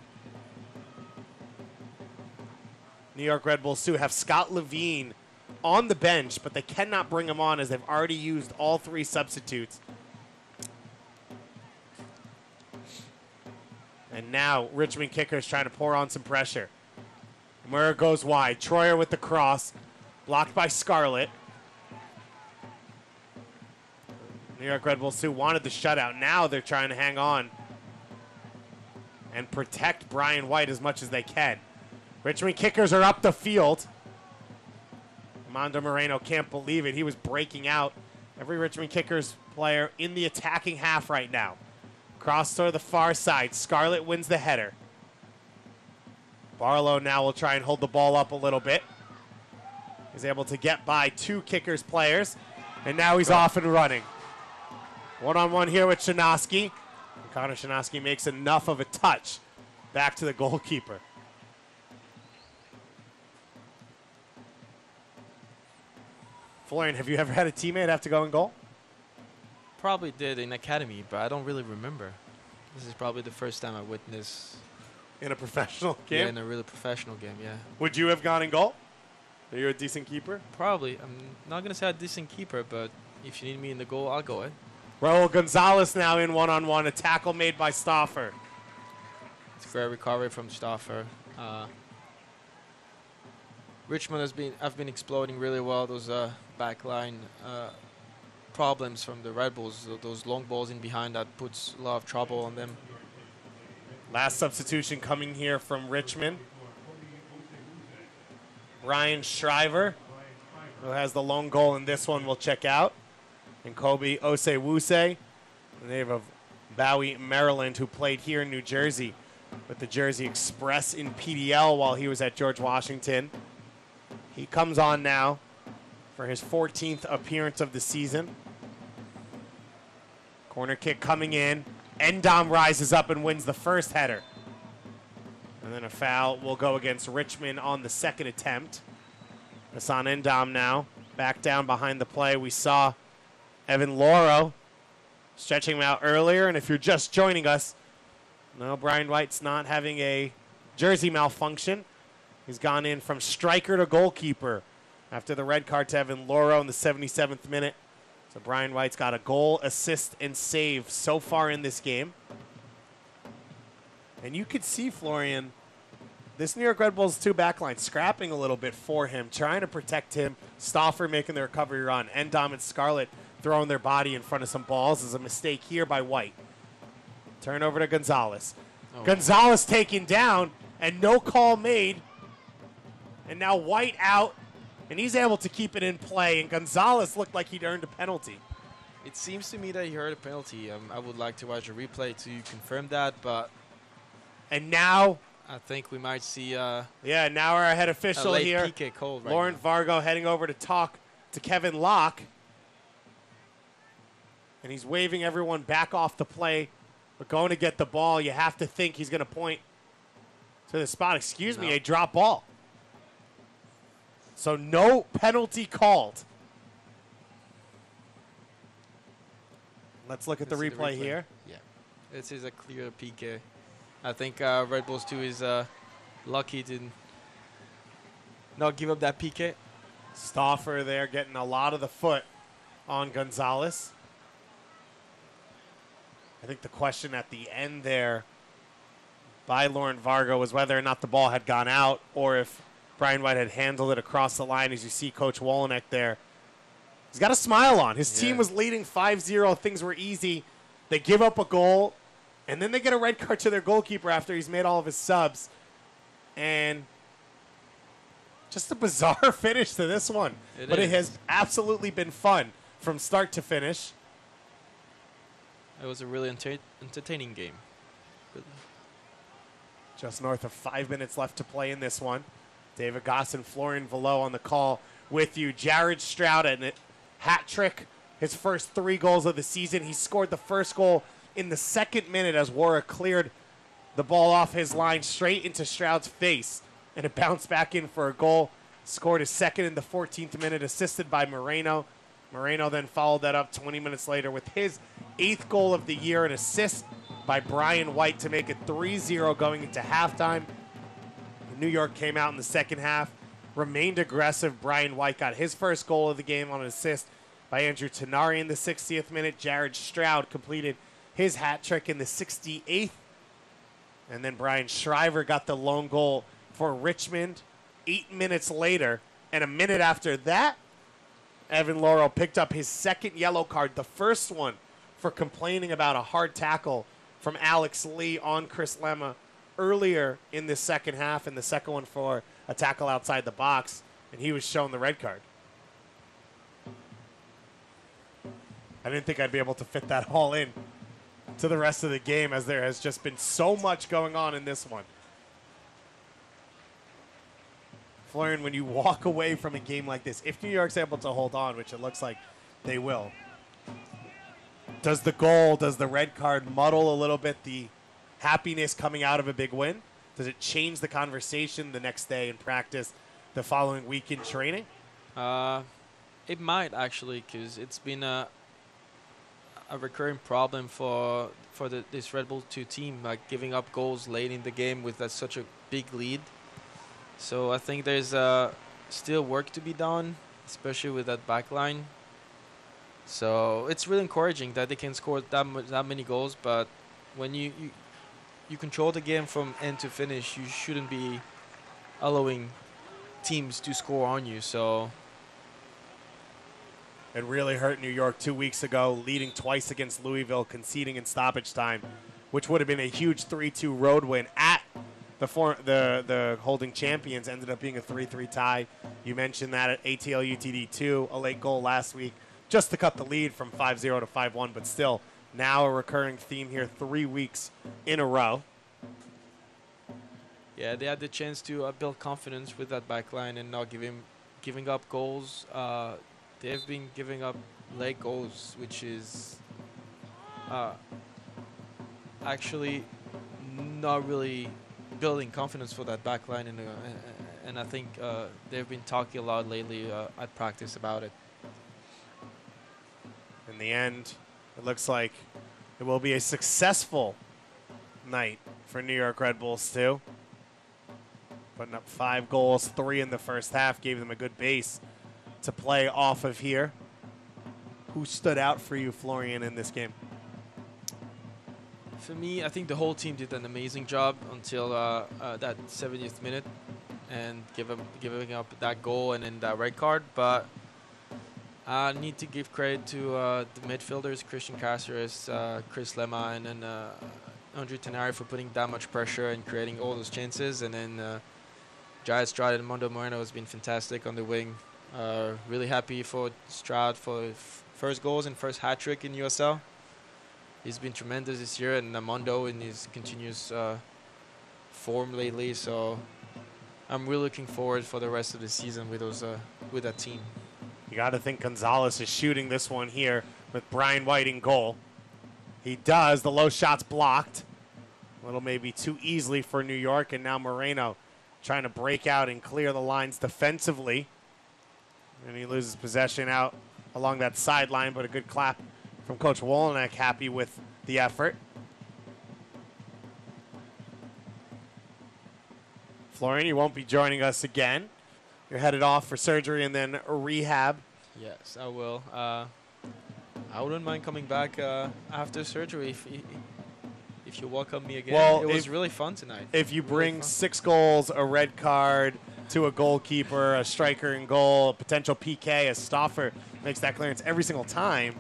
New York Red Bulls 2 have Scott Levine on the bench, but they cannot bring him on as they've already used all 3 substitutes. And now Richmond kicker is trying to pour on some pressure. Murr goes wide. Troyer with the cross, blocked by Scarlett. New York Red Bulls 2 wanted the shutout. Now they're trying to hang on and protect Brian White as much as they can. Richmond kickers are up the field. Armando Moreno can't believe it. He was breaking out. Every Richmond kickers player in the attacking half right now. Cross to the far side. Scarlett wins the header. Barlow now will try and hold the ball up a little bit. He's able to get by 2 kickers players. And now he's off and running. One-on-one here with Shinosky. Connor Shinosky makes enough of a touch. Back to the goalkeeper. Florian, have you ever had a teammate have to go in goal? Probably did in academy, but I don't really remember. This is probably the first time I witnessed In a professional game? Yeah, in a really professional game, yeah. Would you have gone in goal? Are you a decent keeper? Probably. I'm not going to say a decent keeper, but if you need me in the goal, I'll go it. Raul Gonzalez now in one-on-one. A tackle made by Stauffer. It's a great recovery from Stauffer. Richmond have been exploding really well. Those backline problems from the Red Bulls, those long balls in behind, that puts a lot of trouble on them. Last substitution coming here from Richmond. Brian Shriver, who has the lone goal in this one, will check out. And Kobe Osewuse, the native of Bowie, Maryland, who played here in New Jersey with the Jersey Express in PDL while he was at George Washington. He comes on now for his 14th appearance of the season. Corner kick coming in. Endom rises up and wins the first header. And then a foul will go against Richmond on the second attempt. Hassan Endom now back down behind the play. We saw Evan Loro stretching him out earlier. And if you're just joining us, no, Brian White's not having a jersey malfunction. He's gone in from striker to goalkeeper after the red card to Evan Loro in the 77th minute. So Brian White's got a goal, assist, and save so far in this game. And you could see, Florian, this New York Red Bulls 2 backline scrapping a little bit for him, trying to protect him. Stauffer making the recovery run. Endom and Scarlett throwing their body in front of some balls is a mistake here by White. Turn over to Gonzalez. Oh. Gonzalez taken down, and no call made. And now White out and he's able to keep it in play, and Gonzalez looked like he'd earned a penalty. It seems to me that he heard a penalty. I would like to watch a replay to confirm that, but And now, I think we might see now our head a official late here, PK called right Lauren now. Vargo, heading over to talk to Kevin Locke. And he's waving everyone back off the play. We're going to get the ball. You have to think he's going to point to the spot. Excuse me, No. a drop ball. So no penalty called. Let's look at the Let's see replay here. Yeah, this is a clear PK. I think Red Bulls 2 is lucky to not give up that PK. Stauffer there getting a lot of the foot on Gonzalez. I think the question at the end there by Lauren Vargo was whether or not the ball had gone out or if Brian White had handled it across the line. As you see Coach Wolonek there, he's got a smile on. His team was leading 5-0. Things were easy. They give up a goal, and then they get a red card to their goalkeeper after he's made all of his subs. And just a bizarre finish to this one. But it has absolutely been fun from start to finish. It was a really entertaining game. Just north of 5 minutes left to play in this one. David Goss and Florian Velo on the call with you. Jared Stroud, and a hat trick, his first 3 goals of the season. He scored the first goal in the 2nd minute as Wara cleared the ball off his line straight into Stroud's face, and it bounced back in for a goal. Scored his 2nd in the 14th minute, assisted by Moreno. Moreno then followed that up 20 minutes later with his 8th goal of the year, an assist by Brian White to make it 3-0 going into halftime. New York came out in the second half, remained aggressive. Brian White got his first goal of the game on an assist by Andrew Tenari in the 60th minute. Jared Stroud completed his hat trick in the 68th. And then Brian Shriver got the lone goal for Richmond 8 minutes later. And a minute after that, Evan Laurel picked up his 2nd yellow card, the first one for complaining about a hard tackle from Alex Lee on Chris Lemma earlier in the second half, and the second one for a tackle outside the box, and he was shown the red card. I didn't think I'd be able to fit that all in to the rest of the game, as there has just been so much going on in this one. Florian, when you walk away from a game like this, if New York's able to hold on, which it looks like they will, does the goal, does the red card muddle a little bit the happiness coming out of a big win? Does it change the conversation the next day in practice, the following week in training? It might actually, because it's been a recurring problem for this Red Bull 2 team, like giving up goals late in the game with such a big lead. So I think there's still work to be done, especially with that back line. So it's really encouraging that they can score that many goals, but when you control the game from end to finish, you shouldn't be allowing teams to score on you. So it really hurt New York 2 weeks ago, leading twice against Louisville, conceding in stoppage time, which would have been a huge 3-2 road win at the holding champions. Ended up being a 3-3 tie. You mentioned that at ATL UTD 2, a late goal last week, just to cut the lead from 5-0 to 5-1, but still now a recurring theme here 3 weeks in a row. yeah, they had the chance to build confidence with that back line and not giving up goals. They've been giving up late goals, which is actually not really building confidence for that back line. And I think they've been talking a lot lately at practice about it. In the end, it looks like it will be a successful night for New York Red Bulls too. Putting up 5 goals, 3 in the first half, gave them a good base to play off of here. Who stood out for you, Florian, in this game? For me, I think the whole team did an amazing job until that 70th minute and giving up that goal and then that red card. But I need to give credit to the midfielders, Christian Cáceres, Chris Lemma, and then Andrew Tenari for putting that much pressure and creating all those chances. And then Jared Stroud and Mondo Moreno has been fantastic on the wing. Really happy for Stroud for first goals and first hat trick in USL. He's been tremendous this year, and Armando in his continuous form lately. So I'm really looking forward for the rest of the season with those with that team. You got to think Gonzalez is shooting this one here with Brian White in goal. He does. The low shot's blocked. A little maybe too easily for New York, and now Moreno trying to break out and clear the lines defensively. And he loses possession out along that sideline, but a good clap from Coach Wolonek, happy with the effort. Florian, you won't be joining us again. You're headed off for surgery and then rehab. Yes, I will. I wouldn't mind coming back after surgery if you welcome me again. Well, it was really fun tonight. If you bring really 6 goals, a red card to a goalkeeper, a striker in goal, a potential PK, a stopper makes that clearance every single time,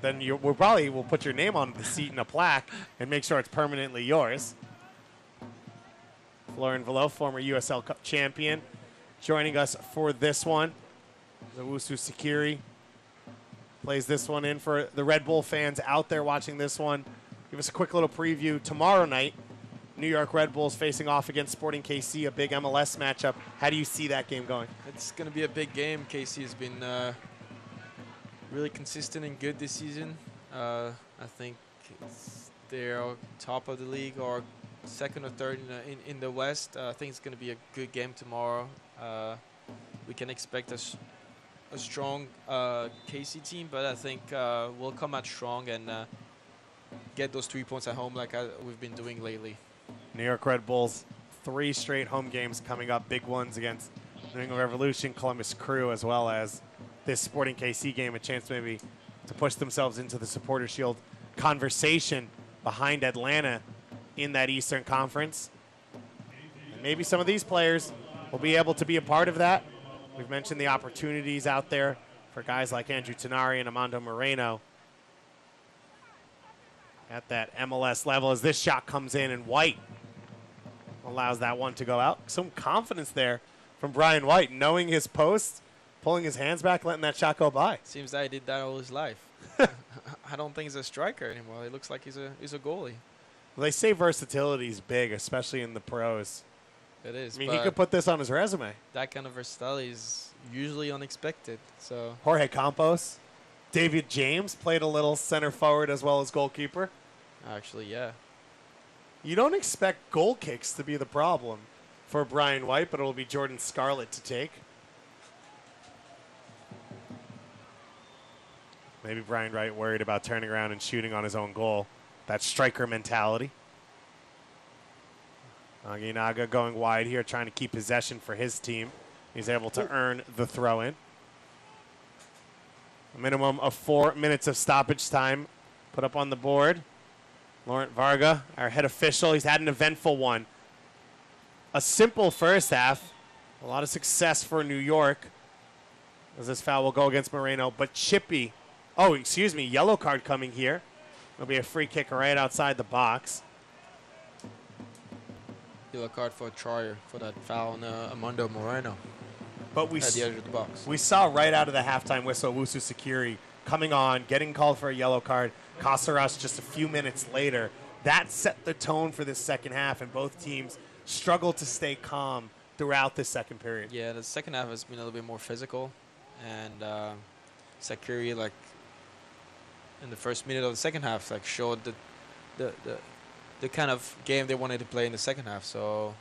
then we'll probably put your name on the seat in a plaque and make sure it's permanently yours. Florian Velo, former USL Cup champion, joining us for this one. Owusu Sakiri plays this one in for the Red Bull fans out there watching this one. Give us a quick little preview. Tomorrow night, New York Red Bulls facing off against Sporting KC, a big MLS matchup. How do you see that game going? It's going to be a big game. KC has been really consistent and good this season. I think they're top of the league or second or third in the West. I think it's going to be a good game tomorrow. We can expect a strong KC team, but I think we'll come out strong and get those 3 points at home like we've been doing lately. New York Red Bulls, 3 straight home games coming up, big ones against New England Revolution, Columbus Crew, as well as this Sporting KC game, a chance maybe to push themselves into the Supporter Shield conversation behind Atlanta in that Eastern Conference. And maybe some of these players will be able to be a part of that. We've mentioned the opportunities out there for guys like Andrew Tenari and Armando Moreno at that MLS level as this shot comes in, and White allows that one to go out. Some confidence there from Brian White, knowing his post, pulling his hands back, letting that shot go by. Seems that he did that all his life. I don't think he's a striker anymore. It looks like he's a goalie. Well, they say versatility is big, especially in the pros. It is. I mean, he could put this on his resume. That kind of versatility is usually unexpected. So Jorge Campos, David James played a little center forward as well as goalkeeper. actually, yeah. You don't expect goal kicks to be the problem for Brian White, but it'll be Jordan Scarlett to take. Maybe Brian White worried about turning around and shooting on his own goal. That striker mentality. Aguinaga going wide here, trying to keep possession for his team. He's able to earn the throw-in. A minimum of 4 minutes of stoppage time put up on the board. Laurent Varga, our head official, he's had an eventful one. A simple first half. A lot of success for New York as this foul will go against Moreno. But Chippy, yellow card coming here. It'll be a free kick right outside the box. Yellow card for Troyer for that foul on Armando Moreno But we at the edge of the box. We saw right out of the halftime whistle Owusu Sakiri coming on, getting called for a yellow card. Caceres just a few minutes later. That set the tone for this second half, and both teams struggled to stay calm throughout the second period. Yeah, the second half has been a little bit more physical, and Sakiri, like in the first minute of the second half, like showed the kind of game they wanted to play in the second half. So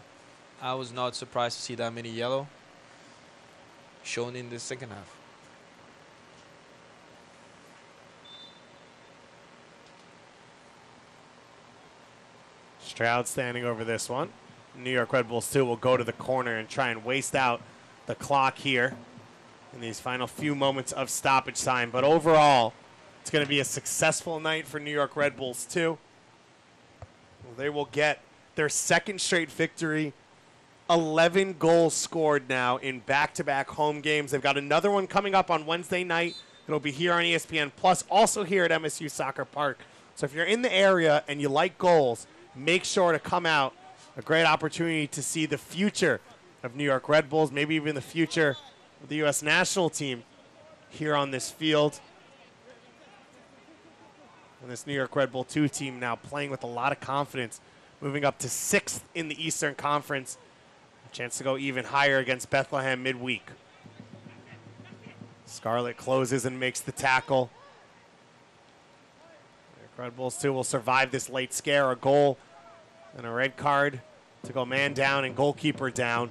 I was not surprised to see that many yellow shown in the second half. Stroud standing over this one. New York Red Bulls 2 will go to the corner and try and waste out the clock here in these final few moments of stoppage time. But overall, it's going to be a successful night for New York Red Bulls 2. They will get their second straight victory. 11 goals scored now in back-to-back home games. They've got another one coming up on Wednesday night. It'll be here on ESPN Plus, also here at MSU Soccer Park. So if you're in the area and you like goals, make sure to come out. A great opportunity to see the future of New York Red Bulls, maybe even the future of the U.S. national team here on this field. And this New York Red Bull 2 team now playing with a lot of confidence, moving up to 6th in the Eastern Conference. A chance to go even higher against Bethlehem midweek. Scarlett closes and makes the tackle. New York Red Bulls 2 will survive this late scare. A goal and a red card to go man down and goalkeeper down.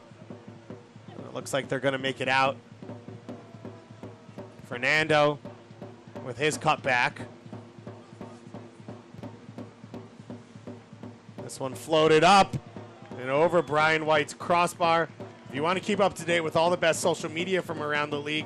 It looks like they're going to make it out. Fernando with his cutback. This one floated up and over Brian White's crossbar. If you want to keep up to date with all the best social media from around the league,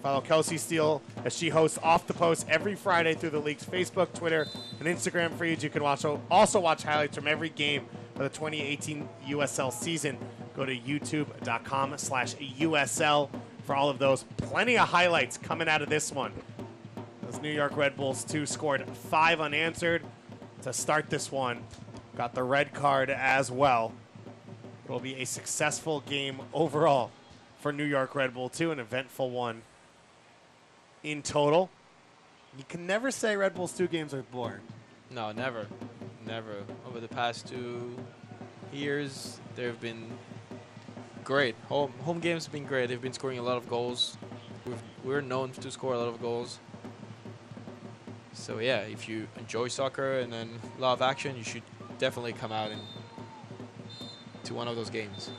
follow Kelsey Steele as she hosts Off the Post every Friday through the league's Facebook, Twitter, and Instagram feeds. You can also watch highlights from every game of the 2018 USL season. Go to youtube.com/USL for all of those. Plenty of highlights coming out of this one. Those New York Red Bulls 2 scored 5 unanswered to start this one. Got the red card as well. It will be a successful game overall for New York Red Bull 2, an eventful one in total. You can never say Red Bulls 2 games are boring. No, never. Never. Over the past 2 years, they've been great. Home games have been great. They've been scoring a lot of goals. We're known to score a lot of goals. So, yeah, if you enjoy soccer and then love action, you should definitely come out to one of those games.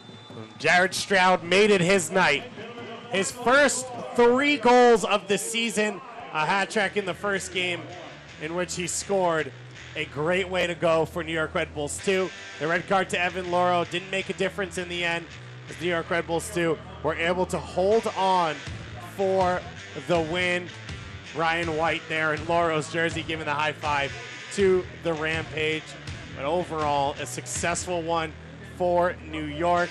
Jared Stroud made it his night. His first 3 goals of the season, a hat trick in the first game in which he scored. A great way to go for New York Red Bulls 2. The red card to Evan Loro didn't make a difference in the end, as New York Red Bulls 2 were able to hold on for the win. Ryan White there in Loro's jersey giving the high five to the Rampage. But overall, a successful one for New York.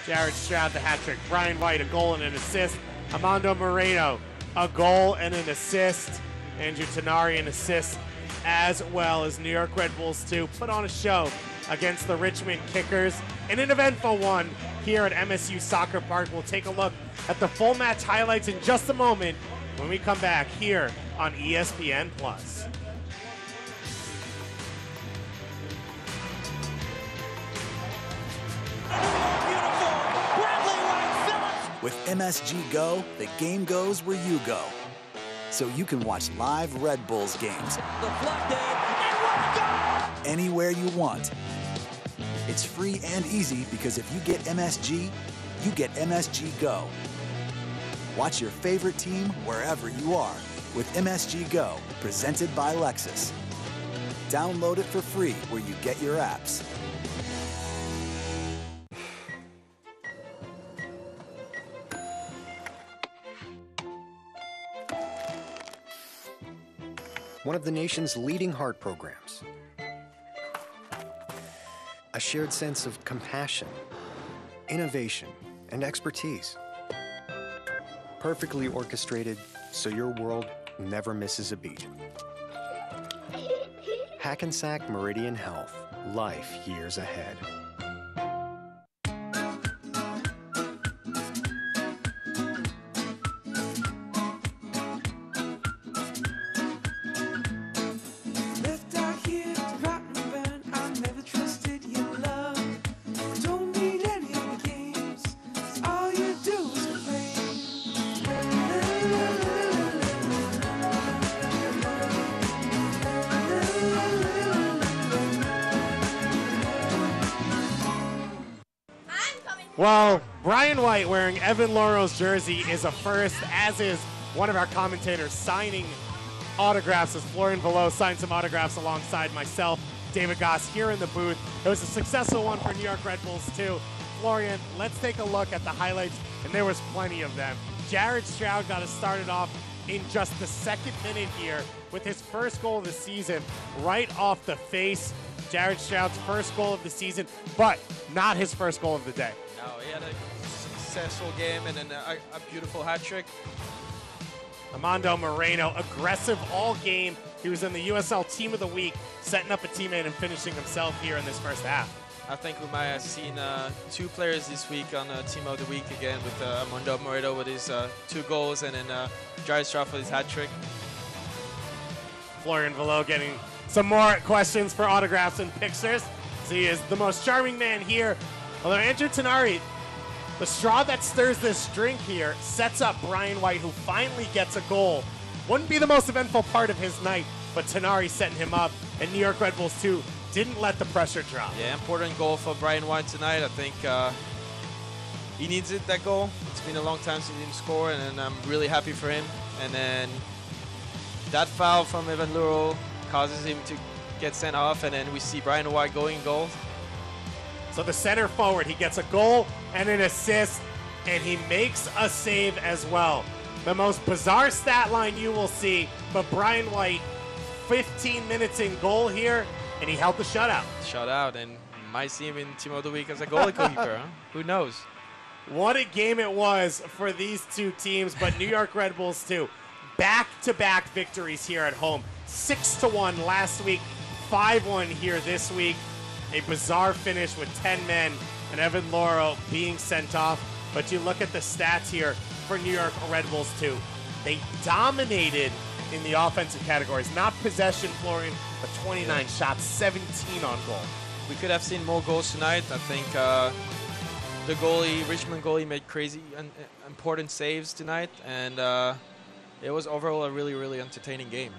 Jared Stroud, the hat trick. Brian White, a goal and an assist. Armando Moreno, a goal and an assist. Andrew Tenari, an assist, as well as New York Red Bulls 2 put on a show against the Richmond Kickers in an eventful one here at MSU Soccer Park. We'll take a look at the full match highlights in just a moment when we come back here on ESPN+. With MSG Go, the game goes where you go. So you can watch live Red Bulls games anywhere you want. It's free and easy because if you get MSG, you get MSG Go. Watch your favorite team wherever you are with MSG Go, presented by Lexus. Download it for free where you get your apps. One of the nation's leading heart programs. A shared sense of compassion, innovation, and expertise. Perfectly orchestrated so your world never misses a beat. Hackensack Meridian Health. Life years ahead. Well, Brian White wearing Evan Loro's jersey is a first, as is one of our commentators signing autographs, as Florian Velo signed some autographs alongside myself, David Goss, here in the booth. It was a successful one for New York Red Bulls too. Florian, let's take a look at the highlights, and there was plenty of them. Jared Stroud got us started off in just the second minute here with his first goal of the season right off the face. Jared Stroud's first goal of the season, but not his first goal of the day. No, he had a successful game and then a beautiful hat trick. Armando Moreno, aggressive all game. He was in the USL Team of the Week, setting up a teammate and finishing himself here in this first half. I think we might have seen 2 players this week on Team of the Week again, with Armando Moreto with his 2 goals, and then Jared Straff with his hat trick. Florian Velo getting some more questions for autographs and pictures. So he is the most charming man here. Although Andrew Tenari, the straw that stirs this drink here, sets up Brian White, who finally gets a goal. Wouldn't be the most eventful part of his night, but Tenari setting him up, and New York Red Bulls too didn't let the pressure drop. Yeah, important goal for Brian White tonight. I think he needs it, that goal. It's been a long time since he didn't score, and I'm really happy for him. And then that foul from Evan Luro causes him to get sent off, and then we see Brian White going goal. So the center forward, he gets a goal and an assist, and he makes a save as well. The most bizarre stat line you will see, but Brian White, 15 minutes in goal here, and he held the shutout. Shutout, and might see him in Team of the Week as a goalkeeper. Huh? Who knows? What a game it was for these 2 teams, but New York Red Bulls too. Back-to-back victories here at home. 6-1 last week, 5-1 here this week. A bizarre finish with 10 men and Evan Luro being sent off. But you look at the stats here for New York Red Bulls too. They dominated in the offensive categories. Not possession, Florian, but 29 shots, 17 on goal. We could have seen more goals tonight. I think the goalie, Richmond goalie, made crazy important saves tonight, and it was overall a really, really entertaining game.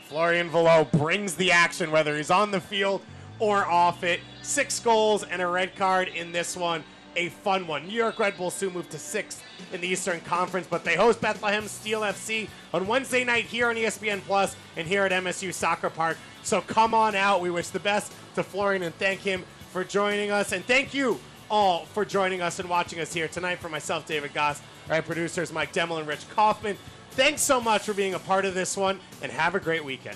Florian Velo brings the action, whether he's on the field or off it. 6 goals and a red card in this one. A fun one. New York Red Bulls soon move to 6th in the Eastern Conference, but they host Bethlehem Steel FC on Wednesday night here on ESPN Plus and here at MSU Soccer Park. So come on out. We wish the best to Florian and thank him for joining us. And thank you all for joining us and watching us here tonight. For myself, David Goss, our producers, Mike Demmel and Rich Kaufman. Thanks so much for being a part of this one, and have a great weekend.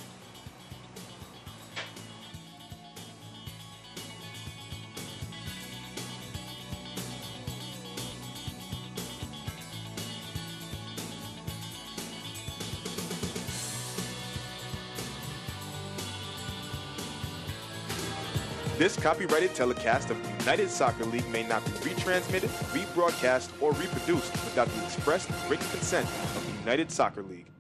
This copyrighted telecast of the United Soccer League may not be retransmitted, rebroadcast, or reproduced without the express written consent of the United Soccer League.